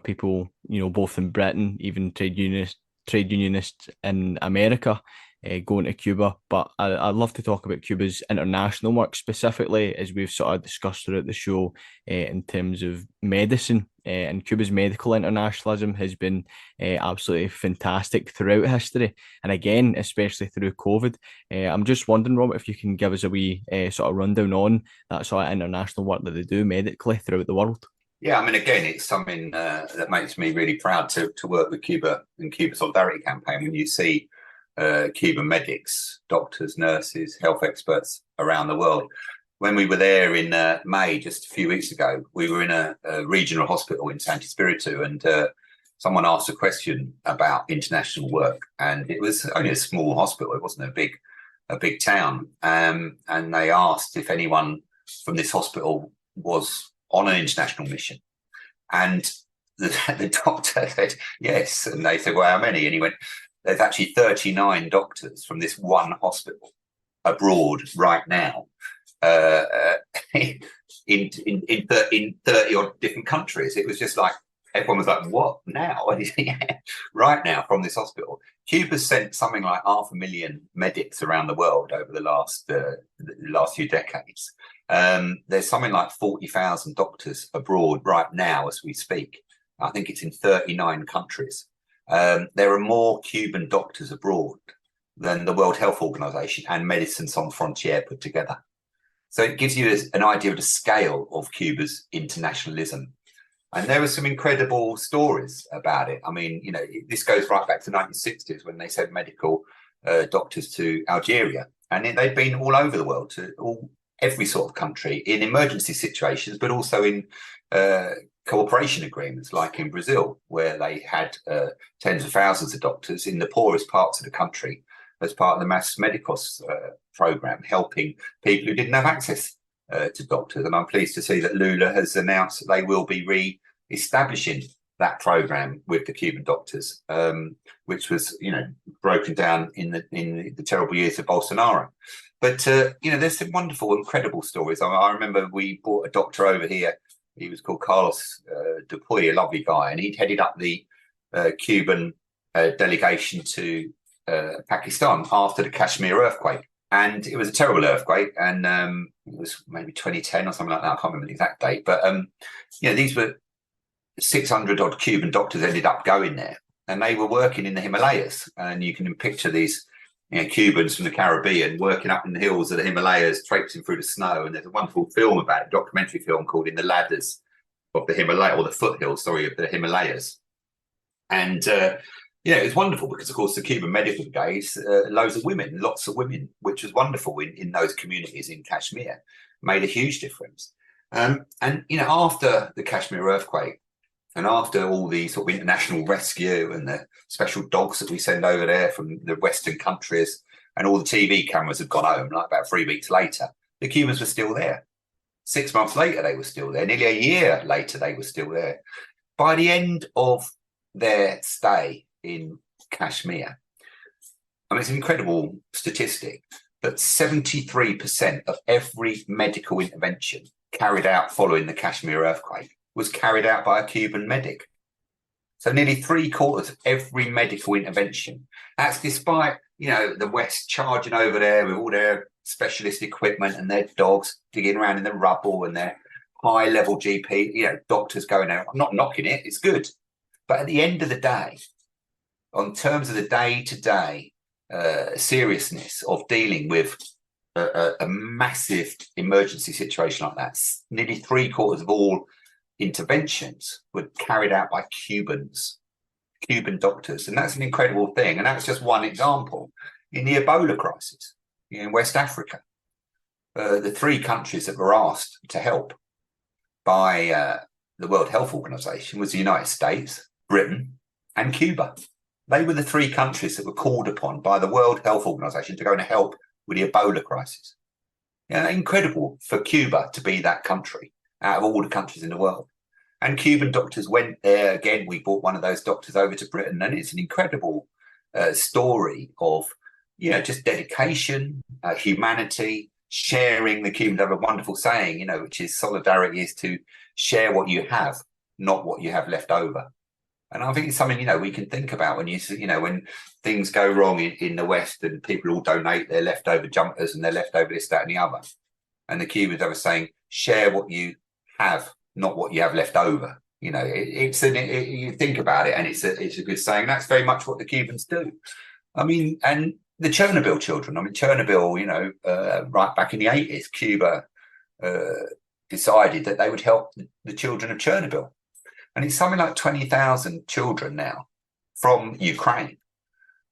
people, you know, both in Britain, even trade unionists in America, going to Cuba. But I'd love to talk about Cuba's international work specifically, as we've sort of discussed throughout the show, in terms of medicine. And Cuba's medical internationalism has been absolutely fantastic throughout history. And again, especially through COVID. I'm just wondering, Robert, if you can give us a wee sort of rundown on that sort of international work that they do medically throughout the world. Yeah, I mean, again, it's something that makes me really proud to work with Cuba and Cuba Solidarity Campaign. When you see Cuban medics, doctors, nurses, health experts around the world. When we were there in May, just a few weeks ago, we were in a regional hospital in Santi Spiritu, and someone asked a question about international work, and it was only a small hospital; it wasn't a big town, and they asked if anyone from this hospital was on an international mission, and the doctor said yes, and they said, "Well, how many?" And he went, "There's actually 39 doctors from this one hospital abroad right now, in 30 odd different countries." It was just like everyone was like, "What now?" Yeah, right now from this hospital. Cuba's sent something like 500,000 medics around the world over the last few decades. There's something like 40,000 doctors abroad right now as we speak. I think it's in 39 countries. There are more Cuban doctors abroad than the World Health Organization and Médecins Sans Frontières put together. So it gives you an idea of the scale of Cuba's internationalism. And there were some incredible stories about it. I mean, you know, this goes right back to the 1960s when they sent medical doctors to Algeria. And they'd been all over the world, to every sort of country, in emergency situations, but also in cooperation agreements, like in Brazil, where they had tens of thousands of doctors in the poorest parts of the country as part of the Mass Medicos program, helping people who didn't have access to doctors. And I'm pleased to see that Lula has announced that they will be re-establishing that program with the Cuban doctors, which was, you know, broken down in the terrible years of Bolsonaro. But you know, there's some wonderful, incredible stories. I remember we brought a doctor over here. He was called Carlos Dupuy, a lovely guy, and he'd headed up the Cuban delegation to Pakistan after the Kashmir earthquake. And it was a terrible earthquake, and it was maybe 2010 or something like that. I can't remember the exact date. But you know, these were 600 odd Cuban doctors ended up going there, and they were working in the Himalayas. And you can picture these Cubans from the Caribbean working up in the hills of the Himalayas, traipsing through the snow. And there's a wonderful film about it, documentary film called In the Ladders of the Himalaya, or the foothills, sorry, of the Himalayas. And it was wonderful because, of course, the Cuban medical brigades, lots of women, which was wonderful in those communities in Kashmir, made a huge difference. And after the Kashmir earthquake, and after all the sort of international rescue and the special dogs that we send over there from the Western countries, and all the TV cameras had gone home, like about 3 weeks later, the Cubans were still there. 6 months later, they were still there. Nearly a year later, they were still there. By the end of their stay in Kashmir, I mean, it's an incredible statistic that 73% of every medical intervention carried out following the Kashmir earthquake was carried out by a Cuban medic. So nearly 3/4 of every medical intervention. That's despite, the West charging over there with all their specialist equipment and their dogs digging around in the rubble and their high-level GP, doctors going out. I'm not knocking it, it's good. But at the end of the day, on terms of the day-to-day seriousness of dealing with a massive emergency situation like that, nearly 3/4 of all interventions were carried out by Cuban doctors. And that's an incredible thing. And that's just one example. In the Ebola crisis in West Africa, the 3 countries that were asked to help by the World Health Organization was the United States, Britain, and Cuba. They were the 3 countries that were called upon by the World Health Organization to go and help with the Ebola crisis. Incredible for Cuba to be that country out of all the countries in the world. And Cuban doctors went there. Again, we brought one of those doctors over to Britain, and it's an incredible story of, just dedication, humanity, sharing. The Cubans have a wonderful saying, which is solidarity is to share what you have, not what you have left over. And I think it's something, we can think about when when things go wrong in the West and people all donate their leftover jumpers and their leftover this, that, and the other. And the Cubans have a saying, share what you have, not what you have left over. You think about it, and it's a good saying. That's very much what the Cubans do. I mean, and the Chernobyl children. I mean, Chernobyl. Right back in the 80s, Cuba decided that they would help the children of Chernobyl, and it's something like 20,000 children now from Ukraine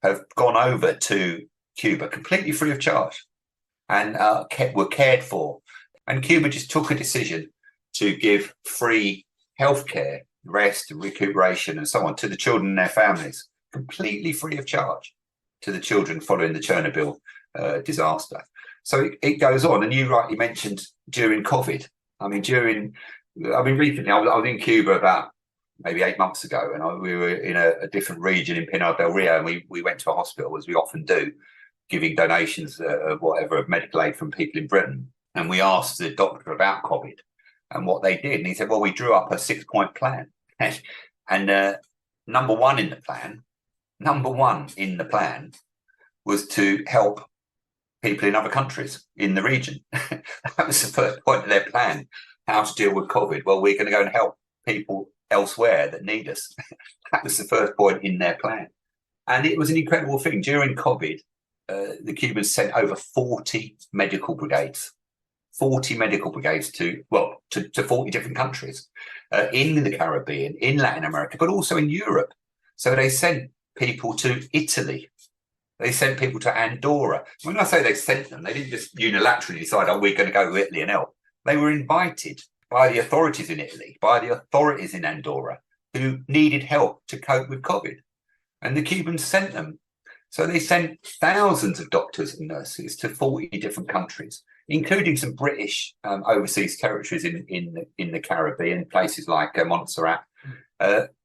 have gone over to Cuba completely free of charge, and were cared for. And Cuba just took a decision to give free healthcare, rest, recuperation, and so on to the children and their families, completely free of charge to the children following the Chernobyl disaster. So it goes on. And you rightly mentioned during COVID. I mean, recently I was in Cuba about maybe 8 months ago, and we were in a different region in Pinar del Rio, and we went to a hospital, as we often do, giving donations of medical aid from people in Britain. And we asked the doctor about COVID and what they did. And he said, well, we drew up a 6-point plan. And number one in the plan was to help people in other countries in the region. That was the first point of their plan, how to deal with COVID. Well, we're going to go and help people elsewhere that need us. That was the first point in their plan. And it was an incredible thing. During COVID, the Cubans sent over 40 medical brigades. 40 medical brigades to 40 different countries in the Caribbean, in Latin America, but also in Europe. So they sent people to Italy. They sent people to Andorra. When I say they sent them, they didn't just unilaterally decide, we're going to go to Italy and help. They were invited by the authorities in Italy, by the authorities in Andorra, who needed help to cope with COVID. And the Cubans sent them. So they sent thousands of doctors and nurses to 40 different countries, including some British overseas territories in the Caribbean, places like Montserrat.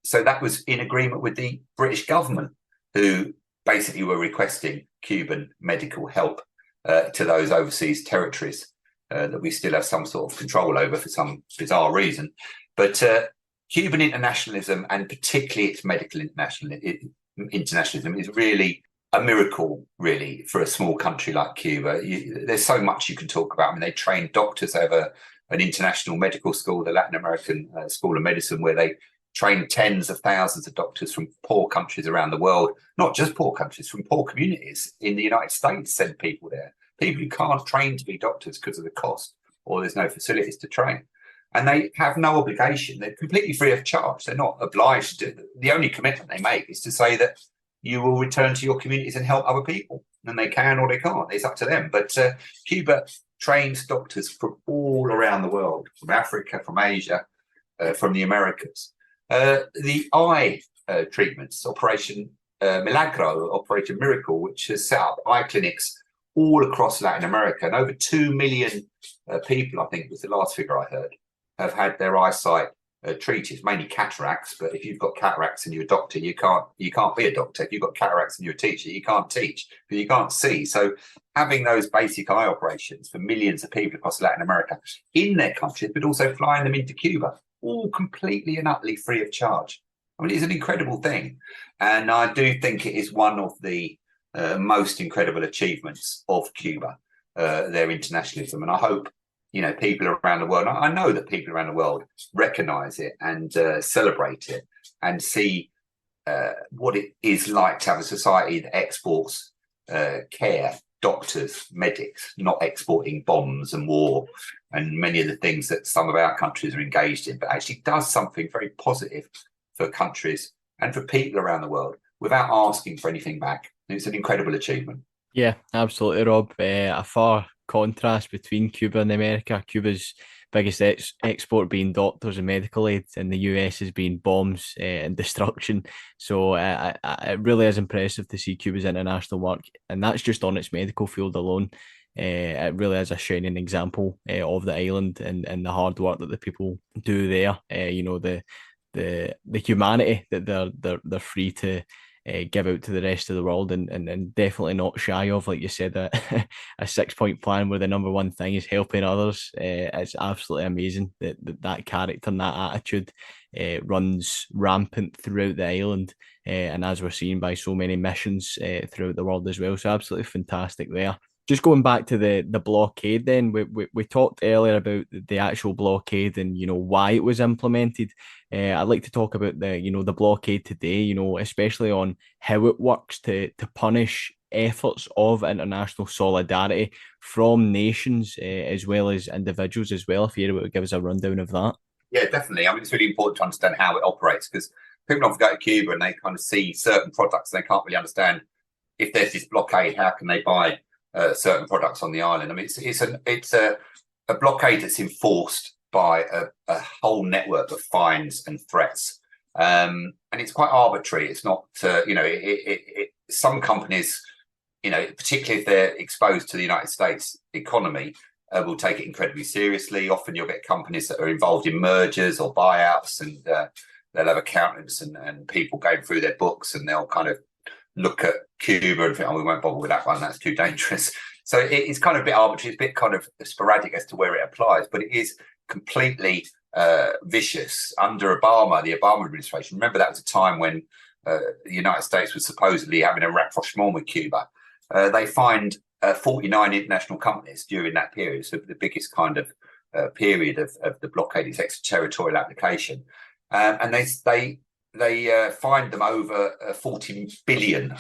So that was in agreement with the British government, who basically were requesting Cuban medical help to those overseas territories that we still have some sort of control over for some bizarre reason. But Cuban internationalism, and particularly its medical internationalism, is really a miracle, really, for a small country like Cuba. There's so much you can talk about. I mean, they train doctors. They have an international medical school, the Latin American School of Medicine, where they trained tens of thousands of doctors from poor countries around the world, not just poor countries, from poor communities in the United States, send people there. People who can't train to be doctors because of the cost, or there's no facilities to train. And they have no obligation. They're completely free of charge. They're not obliged to. The only commitment they make is to say that you will return to your communities and help other people. And they can or they can't. It's up to them. But Cuba trains doctors from all around the world, from Africa, from Asia, from the Americas. The eye treatments, Operation Milagro, Operation Miracle, which has set up eye clinics all across Latin America. And over 2 million people, I think was the last figure I heard, have had their eyesight treated, mainly cataracts. But if you've got cataracts and you're a doctor, you can't be a doctor. If you've got cataracts and you're a teacher, you can't teach because you can't see. So having those basic eye operations for millions of people across Latin America in their countries, but also flying them into Cuba, all completely and utterly free of charge. I mean, it's an incredible thing. And I do think it is one of the most incredible achievements of Cuba, their internationalism. And I hope, people around the world, I know that people around the world recognize it and celebrate it and see what it is like to have a society that exports care, doctors, medics, not exporting bombs and war and many of the things that some of our countries are engaged in, but actually does something very positive for countries and for people around the world without asking for anything back. It's an incredible achievement. Yeah, absolutely, Rob. A far contrast between Cuba and America. Cuba's biggest export being doctors and medical aid, and the US has been bombs and destruction. So it really is impressive to see Cuba's international work, and that's just on its medical field alone. It really is a shining example of the island and the hard work that the people do there. The humanity that they're free to give out to the rest of the world, and definitely not shy of, like you said, a 6-point plan where the number one thing is helping others. It's absolutely amazing that character and that attitude runs rampant throughout the island, and as we're seeing by so many missions throughout the world as well. So absolutely fantastic there. Just going back to the blockade, then we talked earlier about the actual blockade and why it was implemented. I'd like to talk about the blockade today. Especially on how it works to punish efforts of international solidarity from nations as well as individuals as well. If you're able to give us a rundown of that. Yeah, definitely. I mean, it's really important to understand how it operates, because people often go to Cuba and they kind of see certain products and they can't really understand if there's this blockade, how can they buy certain products on the island. I mean, it's a blockade that's enforced by a whole network of fines and threats, and it's quite arbitrary. It's not, some companies, particularly if they're exposed to the United States economy, will take it incredibly seriously. Often you'll get companies that are involved in mergers or buyouts, and they'll have accountants and people going through their books, and they'll kind of look at Cuba and think, we won't bother with that one, that's too dangerous. So it's kind of a bit arbitrary, it's a bit kind of sporadic as to where it applies, but it is completely vicious. Under Obama, the Obama administration, remember that was a time when the United States was supposedly having a rapprochement with Cuba. They fined 49 international companies during that period, so the biggest kind of period of the blockade, its extraterritorial application. And they fined them over 19 billion.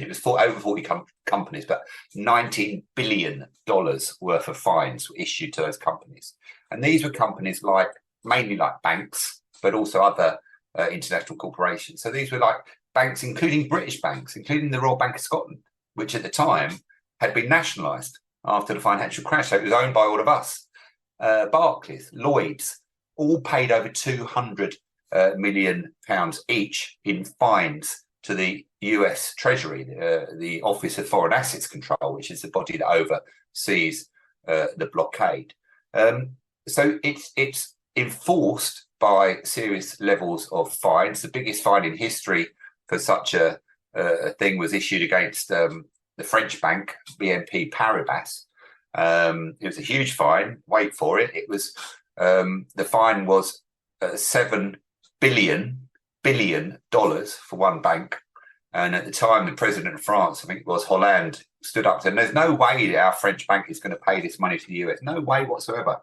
It was over 40 companies, but $19 billion worth of fines were issued to those companies. And these were companies mainly like banks, but also other international corporations. So these were like banks, including British banks, including the Royal Bank of Scotland, which at the time had been nationalised after the financial crash. So it was owned by all of us. Barclays, Lloyds, all paid over £200 million each in fines to the US Treasury, the Office of Foreign Assets Control, which is the body that oversees the blockade. So it's enforced by serious levels of fines. The biggest fine in history for such a thing was issued against the French bank, BNP Paribas. It was a huge fine. Wait for it. It was the fine was $7 billion for one bank. And at the time, the president of France, I think it was Hollande, stood up and said, there's no way our French bank is going to pay this money to the US. No way whatsoever.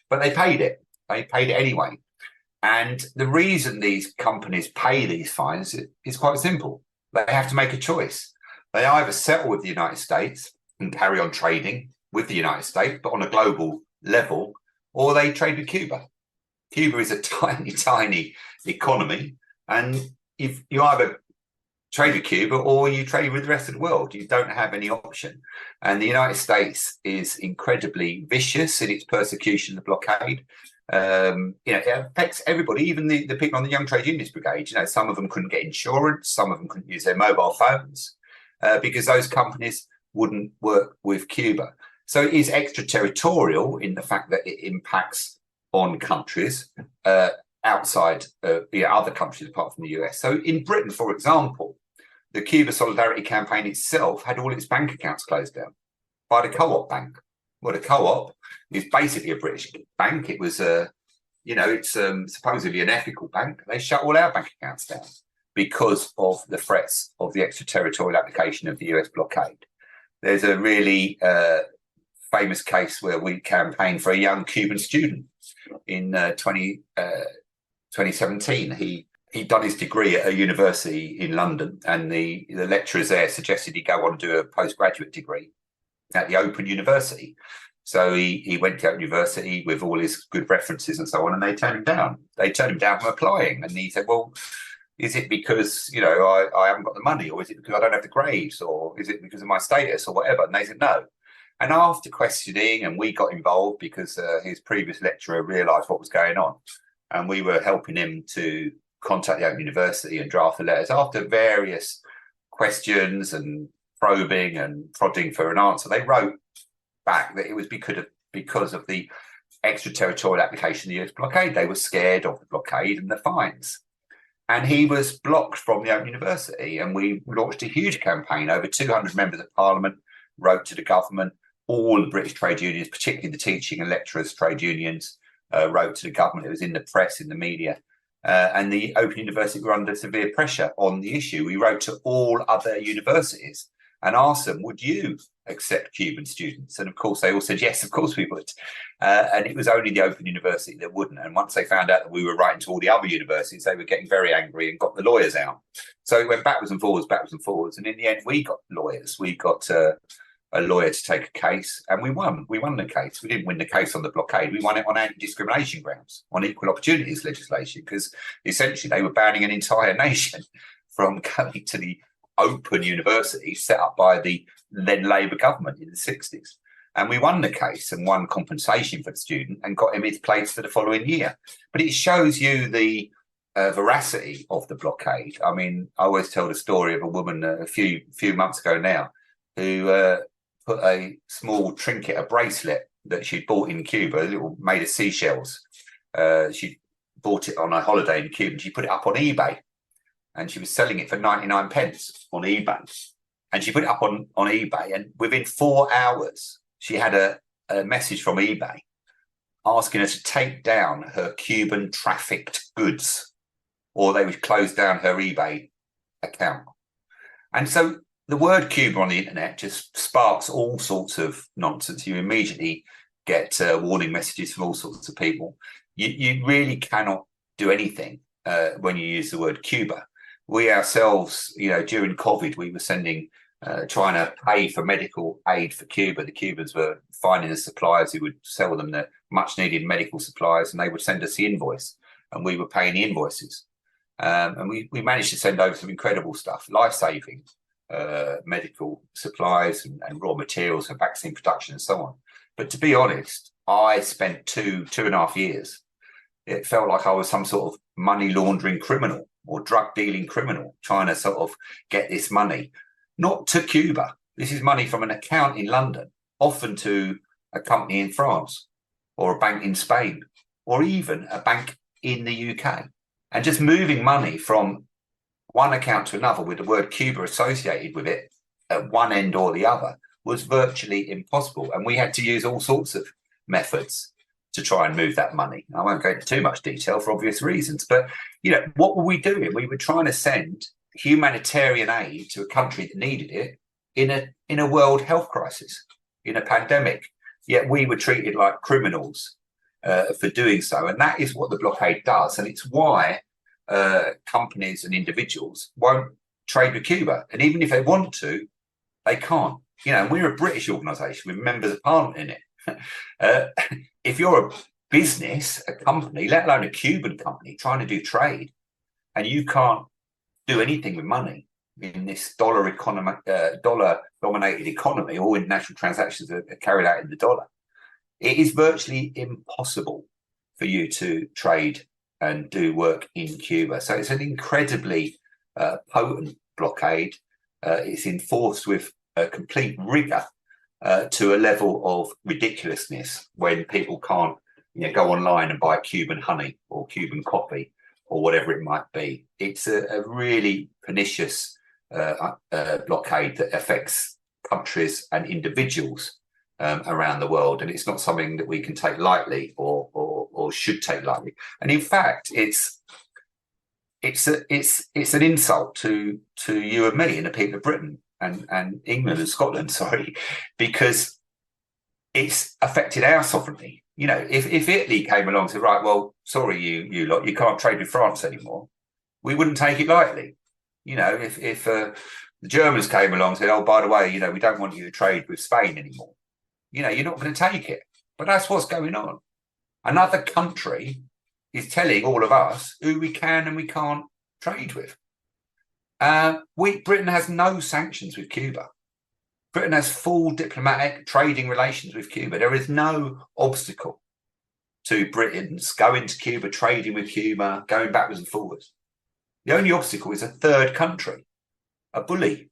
But they paid it. They paid it anyway. And the reason these companies pay these fines is quite simple. They have to make a choice. They either settle with the United States and carry on trading with the United States, but on a global level, or they trade with Cuba. Cuba is a tiny, tiny economy. And if you either trade with Cuba or you trade with the rest of the world, you don't have any option. And the United States is incredibly vicious in its persecution of the blockade. It affects everybody, even the people on the Young Trade Unionist Brigade. Some of them couldn't get insurance, some of them couldn't use their mobile phones because those companies wouldn't work with Cuba. So it is extraterritorial in the fact that it impacts on countries outside other countries apart from the US. So in Britain, for example, the Cuba Solidarity Campaign itself had all its bank accounts closed down by the Co-op Bank. Well, the Co-op is basically a British bank. It was it's supposedly an ethical bank. They shut all our bank accounts down because of the threats of the extraterritorial application of the US blockade. There's a really famous case where we campaigned for a young Cuban student in 2017. He'd done his degree at a university in London, and the lecturers there suggested he go on and do a postgraduate degree at the Open University. So he went to university with all his good references and so on, and they turned him down. They turned him down from applying, and he said, well, is it because, I haven't got the money, or is it because I don't have the grades, or is it because of my status or whatever? And they said, no. And after questioning, and we got involved because his previous lecturer realised what was going on, and we were helping him to contact the Open University and draft the letters. After various questions and probing and prodding for an answer, they wrote back that it was because of the extraterritorial application of the US blockade. They were scared of the blockade and the fines. And he was blocked from the Open University, and we launched a huge campaign. Over 200 members of Parliament wrote to the government. All the British trade unions, particularly the teaching and lecturers trade unions, wrote to the government. It was in the press, in the media. And the Open University were under severe pressure on the issue. We wrote to all other universities and asked them, would you accept Cuban students? And of course, they all said, yes, of course we would. And it was only the Open University that wouldn't. And once they found out that we were writing to all the other universities, they were getting very angry and got the lawyers out. So it went backwards and forwards. And in the end, we got lawyers. We got a lawyer to take a case, and we won. We won the case. We didn't win the case on the blockade. We won it on anti-discrimination grounds, on equal opportunities legislation, because essentially they were banning an entire nation from going to the Open University set up by the then Labour government in the 60s. And we won the case and won compensation for the student and got him his place for the following year. But it shows you the veracity of the blockade. I mean, I always tell the story of a woman a few months ago now who put a small trinket, a bracelet that she'd bought in Cuba, made of seashells. She bought it on a holiday in Cuba, and she put it up on eBay, and she was selling it for 99 pence on eBay. And she put it up on eBay, and within 4 hours, she had a message from eBay asking her to take down her Cuban trafficked goods, or they would close down her eBay account. And so the word Cuba on the internet just sparks all sorts of nonsense. You immediately get warning messages from all sorts of people. You really cannot do anything when you use the word Cuba. We ourselves, during COVID, we were trying to pay for medical aid for Cuba. The Cubans were finding the suppliers who would sell them the much needed medical supplies, and they would send us the invoice, and we were paying the invoices. And we managed to send over some incredible stuff, life-saving medical supplies and raw materials for vaccine production and so on. But to be honest, I spent two and a half years. It felt like I was some sort of money laundering criminal or drug dealing criminal trying to sort of get this money, not to Cuba. This is money from an account in London, often to a company in France or a bank in Spain or even a bank in the UK. And just moving money from one account to another with the word Cuba associated with it at one end or the other was virtually impossible. And we had to use all sorts of methods to try and move that money. I won't go into too much detail for obvious reasons, but what were we doing? We were trying to send humanitarian aid to a country that needed it in a world health crisis, in a pandemic. Yet we were treated like criminals for doing so. And that is what the blockade does. And it's why companies and individuals won't trade with Cuba. And even if they want to, they can't. And we're a British organisation with members of parliament in it. If you're a business, a company, let alone a Cuban company trying to do trade, and you can't do anything with money in this dollar-dominated economy, all international transactions are carried out in the dollar, it is virtually impossible for you to trade and do work in Cuba. So it's an incredibly potent blockade. It's enforced with complete rigour to a level of ridiculousness when people can't go online and buy Cuban honey or Cuban coffee or whatever it might be. It's a really pernicious blockade that affects countries and individuals around the world, and it's not something that we can take lightly or should take lightly. And in fact, it's an insult to you and me and the people of Britain and England and Scotland, sorry, because it's affected our sovereignty. If Italy came along and said, right, well, sorry, you lot, you can't trade with France anymore, we wouldn't take it lightly. If the Germans came along and said, oh, by the way, we don't want you to trade with Spain anymore, you're not going to take it. But that's what's going on. Another country is telling all of us who we can and we can't trade with. Britain has no sanctions with Cuba. Britain has full diplomatic trading relations with Cuba. There is no obstacle to Britons going to Cuba, trading with Cuba, going backwards and forwards. The only obstacle is a third country, a bullying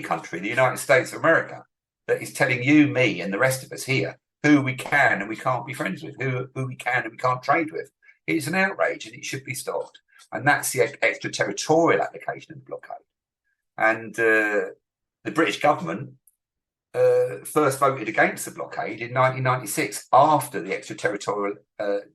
country, the United States of America, that is telling you, me, and the rest of us here who we can and we can't be friends with, who we can and we can't trade with. It's an outrage and it should be stopped. And that's the extraterritorial application of the blockade. And the British government first voted against the blockade in 1996 after the extraterritorial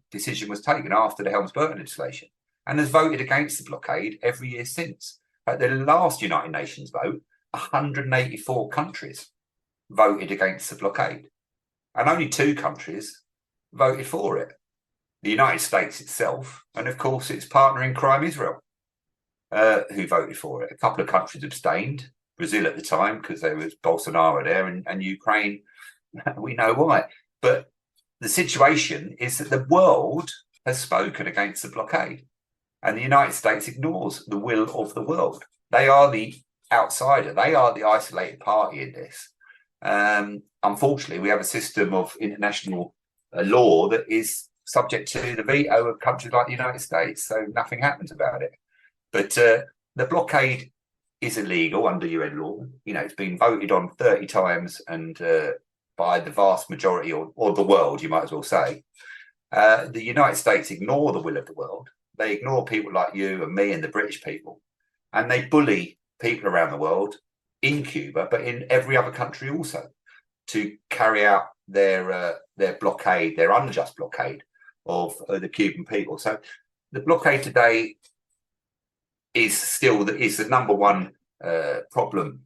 decision was taken, after the Helms-Burton legislation, and has voted against the blockade every year since. At the last United Nations vote, 184 countries voted against the blockade, and only 2 countries voted for it. The United States itself, and of course its partner in crime, Israel, who voted for it. A couple of countries abstained, Brazil at the time, because there was Bolsonaro there, and Ukraine, we know why. But the situation is that the world has spoken against the blockade, and the United States ignores the will of the world. They are the outsider. They are the isolated party in this. Unfortunately, we have a system of international law that is subject to the veto of countries like the United States, so nothing happens about it. But the blockade is illegal under UN law. It's been voted on 30 times, and by the vast majority, or the world, you might as well say. The United States ignore the will of the world. They ignore people like you and me and the British people, and they bully people around the world, in Cuba, but in every other country also, to carry out their blockade, their unjust blockade of the Cuban people. So the blockade today is still the number one problem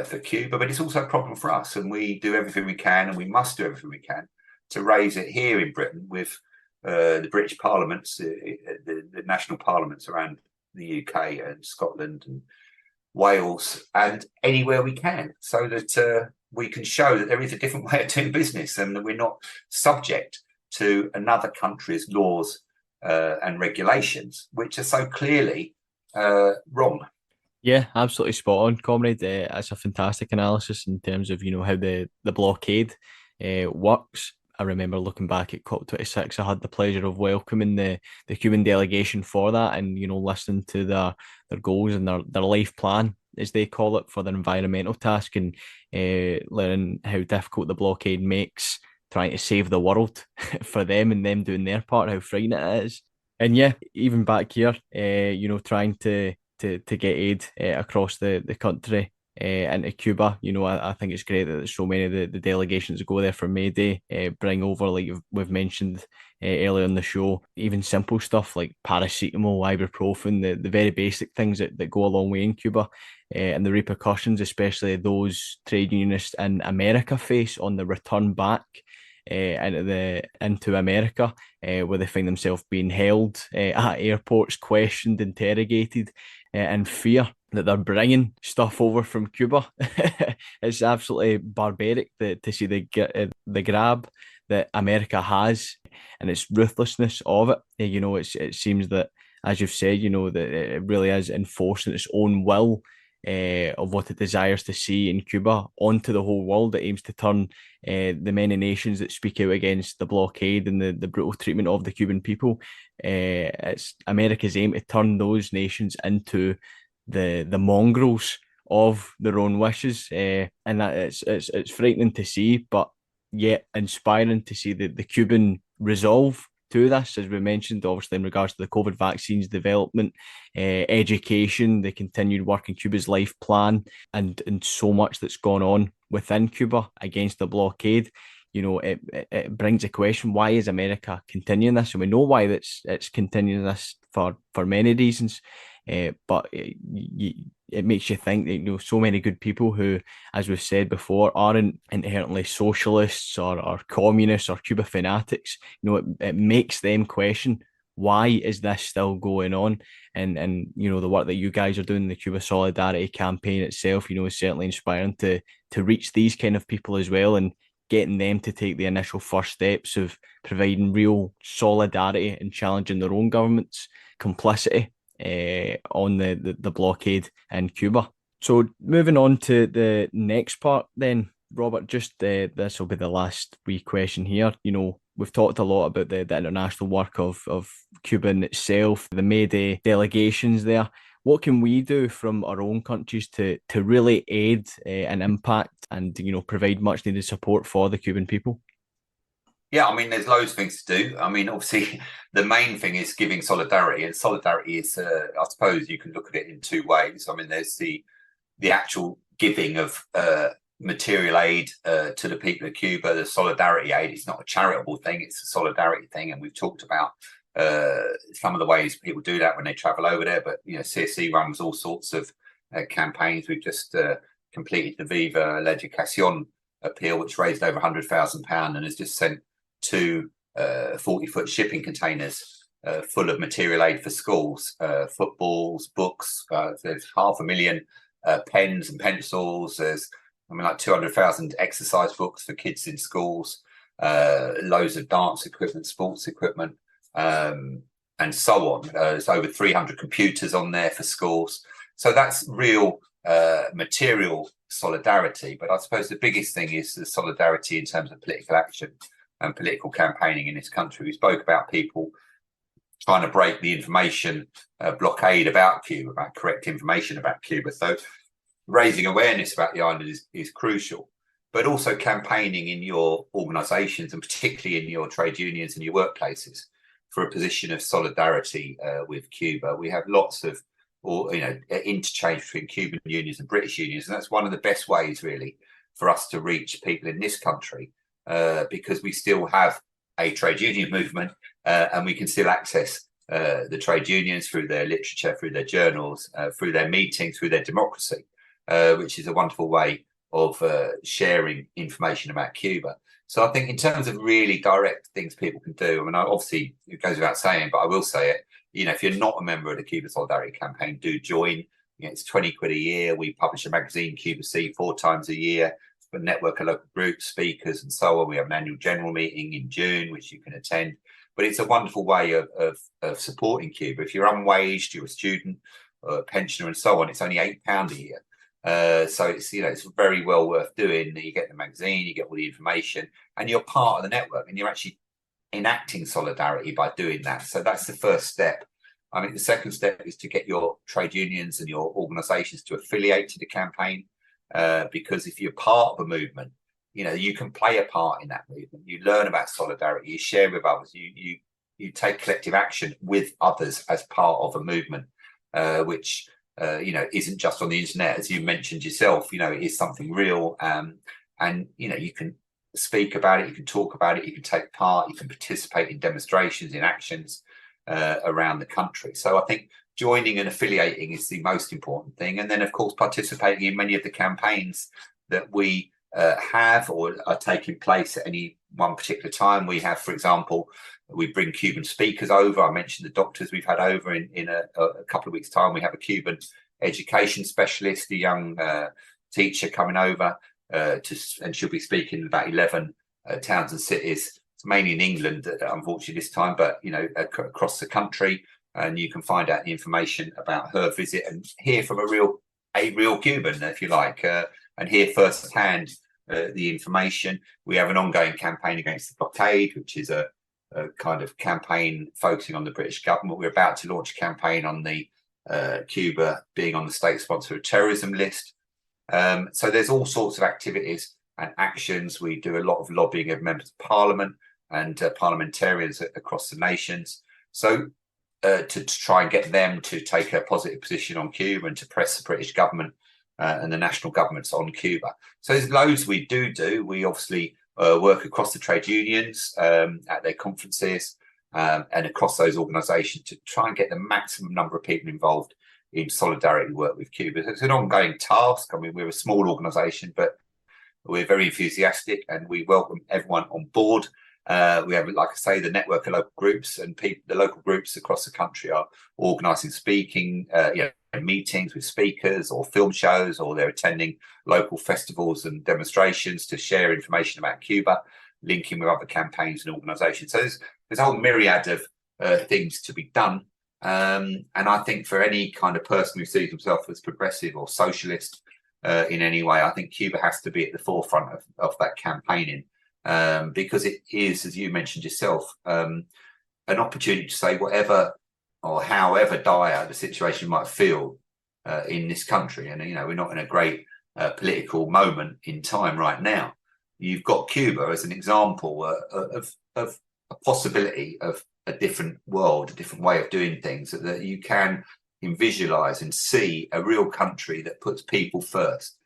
for Cuba, but it's also a problem for us, and we do everything we can, and we must do everything we can to raise it here in Britain with the British parliaments, the national parliaments around the UK and Scotland and Wales and anywhere we can, so that we can show that there is a different way of doing business and that we're not subject to another country's laws and regulations, which are so clearly wrong. Yeah, absolutely spot on, comrade. That's a fantastic analysis in terms of how the blockade works. I remember looking back at COP26, I had the pleasure of welcoming the Cuban delegation for that, and listening to their goals and their life plan, as they call it, for their environmental task, and learning how difficult the blockade makes trying to save the world for them, and them doing their part, how frightening it is. And yeah, even back here, trying to get aid across the country into Cuba. I think it's great that so many of the delegations that go there for May Day bring over, like we've mentioned earlier in the show, even simple stuff like paracetamol, ibuprofen, the very basic things that go a long way in Cuba, and the repercussions, especially those trade unionists in America face on the return back into America, where they find themselves being held at airports, questioned, interrogated, and fear that they're bringing stuff over from Cuba. It's absolutely barbaric to see the grab that America has and its ruthlessness of it. It seems that, as you've said, that it really is enforcing its own will of what it desires to see in Cuba onto the whole world. It aims to turn the many nations that speak out against the blockade and the brutal treatment of the Cuban people. It's America's aim to turn those nations into the mongrels of their own wishes, and that it's frightening to see, but yet inspiring to see the Cuban resolve to this, as we mentioned, obviously in regards to the COVID vaccines development, education, the continued work in Cuba's life plan, and so much that's gone on within Cuba against the blockade. It brings a question: why is America continuing this? And we know why it's continuing this for many reasons. But it makes you think that so many good people who, as we've said before, aren't inherently socialists or communists or Cuba fanatics. It makes them question, why is this still going on? And the work that you guys are doing, the Cuba Solidarity Campaign itself, is certainly inspiring to reach these kind of people as well, and getting them to take the initial first steps of providing real solidarity and challenging their own government's complicity on the blockade in Cuba. So moving on to the next part then, Robert, just this will be the last wee question here. We've talked a lot about the international work of Cuba in itself, the Mayday delegations there. What can we do from our own countries to really aid and impact and provide much needed support for the Cuban people? Yeah, I mean, there's loads of things to do. I mean, obviously, the main thing is giving solidarity, and solidarity is, I suppose, you can look at it in two ways. I mean, there's the actual giving of material aid to the people of Cuba, the solidarity aid. It's not a charitable thing; it's a solidarity thing, and we've talked about some of the ways people do that when they travel over there. But CSC runs all sorts of campaigns. We've just completed the Viva La Educación appeal, which raised over £100,000 and has just sent 2 40-foot shipping containers full of material aid for schools, footballs, books. There's 500,000 pens and pencils. There's like 200,000 exercise books for kids in schools, loads of dance equipment, sports equipment, and so on. There's over 300 computers on there for schools. So that's real material solidarity. But I suppose the biggest thing is the solidarity in terms of political action and political campaigning in this country. We spoke about people trying to break the information blockade about Cuba, about correct information about Cuba. So raising awareness about the island is crucial, but also campaigning in your organisations and particularly in your trade unions and your workplaces for a position of solidarity with Cuba. We have lots of interchange between Cuban unions and British unions, and that's one of the best ways really for us to reach people in this country, because we still have a trade union movement and we can still access the trade unions through their literature, through their journals, through their meetings, through their democracy, which is a wonderful way of sharing information about Cuba. So I think in terms of really direct things people can do, I mean, obviously it goes without saying, but I will say it, if you're not a member of the Cuba Solidarity Campaign, do join. It's £20 a year. We publish a magazine, Cuba C, 4 times a year. A network of local groups, speakers, and so on. We have an annual general meeting in June, which you can attend. But it's a wonderful way of supporting Cuba. If you're unwaged, you're a student, or a pensioner, and so on, it's only £8 a year. So it's very well worth doing. You get the magazine, you get all the information, and you're part of the network, and you're actually enacting solidarity by doing that. So that's the first step. I mean, the second step is to get your trade unions and your organisations to affiliate to the campaign. Because if you're part of a movement, you can play a part in that movement. You learn about solidarity, you share with others, you take collective action with others as part of a movement, which isn't just on the internet, as you mentioned yourself. It is something real, and you can speak about it, you can talk about it, you can take part, you can participate in demonstrations, in actions around the country. So I think joining and affiliating is the most important thing. And then, of course, participating in many of the campaigns that we have or are taking place at any one particular time. We have, for example, we bring Cuban speakers over. I mentioned the doctors we've had over in a couple of weeks' time. We have a Cuban education specialist, a young teacher coming over and she'll be speaking in about 11 towns and cities. It's mainly in England, unfortunately, this time, but across the country. And you can find out the information about her visit and hear from a real Cuban, if you like, and hear firsthand the information. We have an ongoing campaign against the blockade, which is a kind of campaign focusing on the British government. We're about to launch a campaign on the Cuba being on the state sponsor of terrorism list. So there's all sorts of activities and actions. We do a lot of lobbying of members of parliament and parliamentarians across the nations. So to try and get them to take a positive position on Cuba and to press the British government and the national governments on Cuba. So there's loads we do. We obviously work across the trade unions at their conferences and across those organisations to try and get the maximum number of people involved in solidarity work with Cuba. It's an ongoing task. I mean, we're a small organisation, but we're very enthusiastic and we welcome everyone on board. We have, like I say, the network of local groups, and the local groups across the country are organising speaking meetings with speakers or film shows, or they're attending local festivals and demonstrations to share information about Cuba, linking with other campaigns and organisations. So there's a whole myriad of things to be done. And I think for any kind of person who sees himself as progressive or socialist in any way, I think Cuba has to be at the forefront of that campaigning. Because it is, as you mentioned yourself, an opportunity to say whatever or however dire the situation might feel in this country. And, we're not in a great political moment in time right now. You've got Cuba as an example of a possibility of a different world, a different way of doing things, that you can visualize and see a real country that puts people first,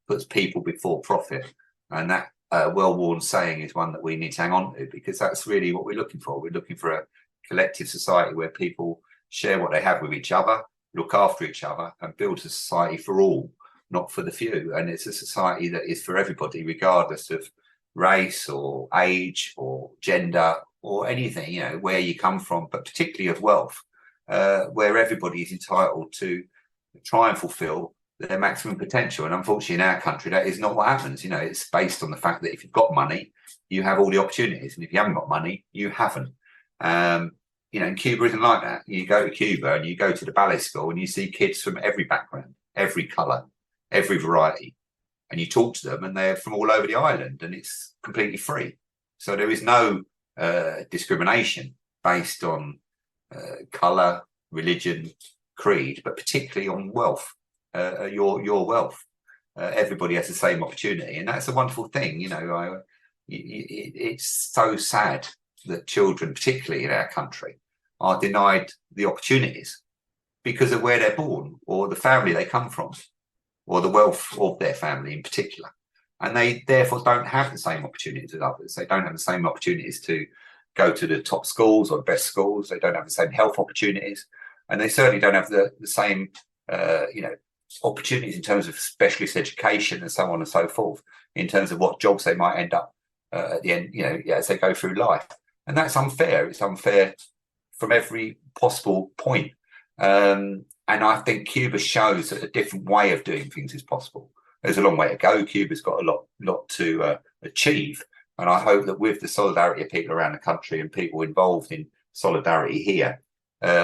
puts people before profit. And that well-worn saying is one that we need to hang on to, because that's really what we're looking for. We're looking for a collective society where people share what they have with each other, look after each other, and build a society for all, not for the few. And it's a society that is for everybody, regardless of race or age or gender or anything, where you come from, but particularly of wealth, where everybody is entitled to try and fulfill their maximum potential. And unfortunately, in our country, that is not what happens. It's based on the fact that if you've got money, you have all the opportunities, and if you haven't got money, you haven't. And Cuba isn't like that. You go to Cuba and you go to the ballet school and you see kids from every background, every colour, every variety, and you talk to them and they're from all over the island, and it's completely free. So there is no discrimination based on colour, religion, creed, but particularly on wealth. Your wealth. Everybody has the same opportunity, and that's a wonderful thing. It's so sad that children, particularly in our country, are denied the opportunities because of where they're born, or the family they come from, or the wealth of their family in particular. And they therefore don't have the same opportunities as others. They don't have the same opportunities to go to the top schools or the best schools. They don't have the same health opportunities, and they certainly don't have the same opportunities in terms of specialist education and so on and so forth, in terms of what jobs they might end up at the end, as they go through life. And that's unfair. It's unfair from every possible point. And I think Cuba shows that a different way of doing things is possible. There's a long way to go. Cuba's got a lot to achieve. And I hope that with the solidarity of people around the country and people involved in solidarity here,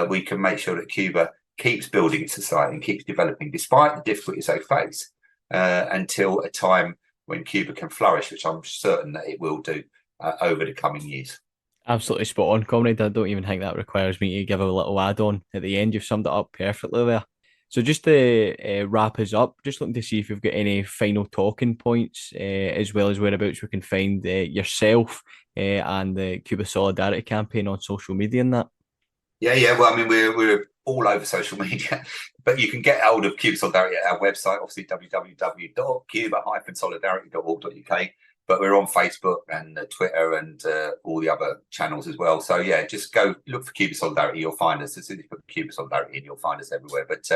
we can make sure that Cuba keeps building its society and keeps developing despite the difficulties they face, until a time when Cuba can flourish, which I'm certain that it will do over the coming years. Absolutely spot on, comrade. I don't even think that requires me to give a little add-on at the end. You've summed it up perfectly there. So just to wrap us up, just looking to see if you've got any final talking points, as well as whereabouts we can find yourself and the Cuba Solidarity Campaign on social media and that. Yeah. Well, I mean, we're all over social media, but you can get hold of Cuba Solidarity at our website, obviously www.cuba-solidarity.org.uk. But we're on Facebook and Twitter and all the other channels as well. So yeah, just go look for Cuba Solidarity. You'll find us. As soon as you put Cuba Solidarity in, you'll find us everywhere. But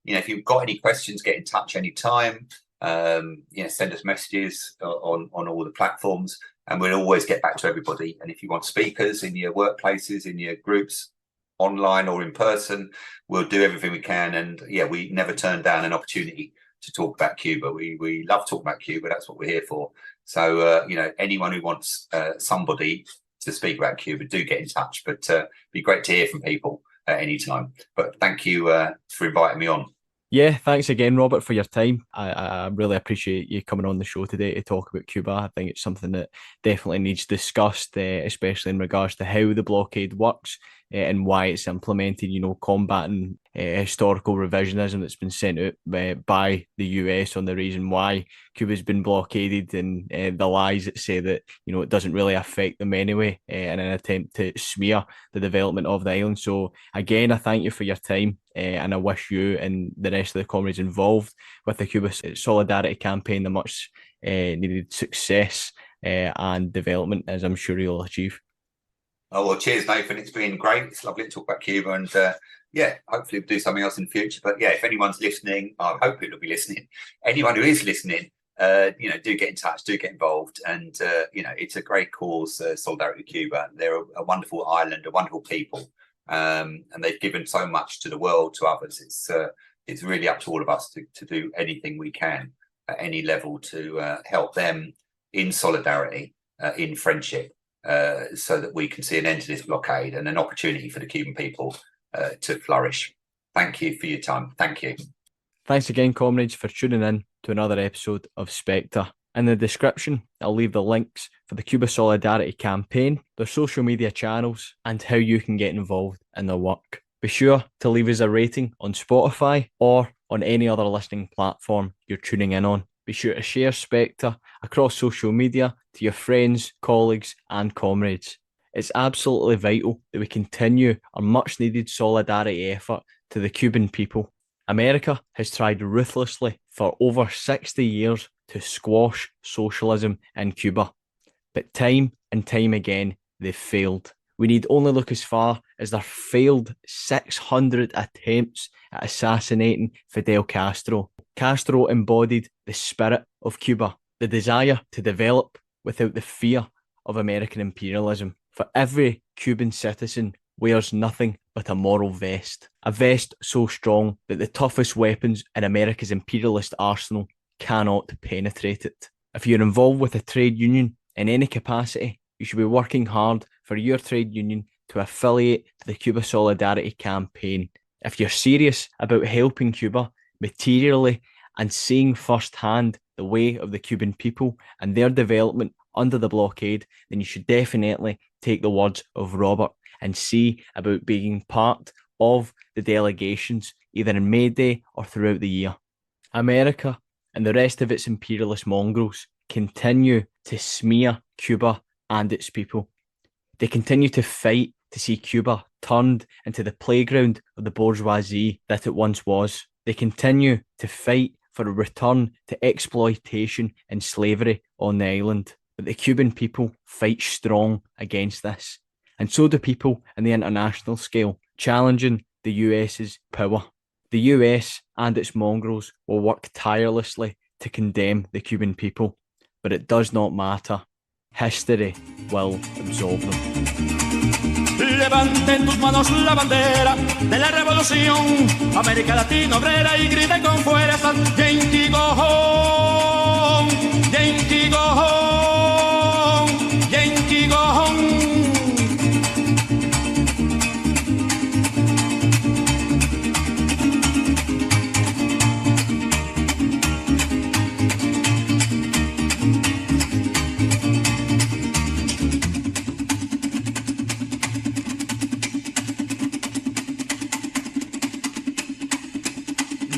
if you've got any questions, get in touch anytime. Send us messages on all the platforms, and we'll always get back to everybody. And if you want speakers in your workplaces, in your groups, online or in person, we'll do everything we can. And we never turn down an opportunity to talk about Cuba. We love talking about Cuba. That's what we're here for. So anyone who wants somebody to speak about Cuba, do get in touch. But be great to hear from people at any time. But thank you for inviting me on. Yeah, thanks again, Robert, for your time. I really appreciate you coming on the show today to talk about Cuba. I think it's something that definitely needs discussed, especially in regards to how the blockade works and why it's implemented, combating historical revisionism that's been sent out by the US on the reason why Cuba's been blockaded, and the lies that say that, it doesn't really affect them anyway, in an attempt to smear the development of the island. So again, I thank you for your time, and I wish you and the rest of the comrades involved with the Cuba Solidarity Campaign the much needed success and development, as I'm sure you'll achieve. Oh, well, cheers, Nathan. It's been great. It's lovely to talk about Cuba, and hopefully we'll do something else in the future. But if anyone's listening, I hope it'll be listening. Anyone who is listening, do get in touch, do get involved. And, it's a great cause, Solidarity Cuba. They're a wonderful island, a wonderful people. And they've given so much to the world, to others. It's really up to all of us to do anything we can at any level to help them in solidarity, in friendship, so that we can see an end to this blockade and an opportunity for the Cuban people to flourish. Thank you for your time. Thank you. Thanks again, comrades, for tuning in to another episode of SPECTRE. In the description, I'll leave the links for the Cuba Solidarity Campaign, their social media channels, and how you can get involved in their work. Be sure to leave us a rating on Spotify or on any other listening platform you're tuning in on. Be sure to share SPECTRE across social media to your friends, colleagues, and comrades. It's absolutely vital that we continue our much needed solidarity effort to the Cuban people. America has tried ruthlessly for over 60 years to squash socialism in Cuba, but time and time again they've failed. We need only look as far as their failed 600 attempts at assassinating Fidel Castro. Castro embodied the spirit of Cuba, the desire to develop without the fear of American imperialism. For every Cuban citizen wears nothing but a moral vest, a vest so strong that the toughest weapons in America's imperialist arsenal cannot penetrate it. If you're involved with a trade union in any capacity, you should be working hard for your trade union to affiliate to the Cuba Solidarity Campaign. If you're serious about helping Cuba materially and seeing firsthand the way of the Cuban people and their development under the blockade, then you should definitely take the words of Robert and see about being part of the delegations, either in May Day or throughout the year. America and the rest of its imperialist mongrels continue to smear Cuba and its people. They continue to fight to see Cuba turned into the playground of the bourgeoisie that it once was. They continue to fight for a return to exploitation and slavery on the island. But the Cuban people fight strong against this. And so do people in the international scale, challenging the US's power. The US and its mongrels will work tirelessly to condemn the Cuban people, but it does not matter. History will absolve them. Levanten tus manos la bandera de la revolución, América Latina obrera, y griten con fuerza, Yankee Go Home, Yankee Go Home, Yankee Go Home.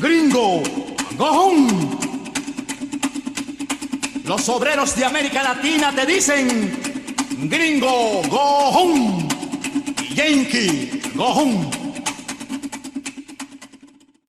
Gringo, go home. Los obreros de América Latina te dicen, Gringo, go home. Yankee, go home.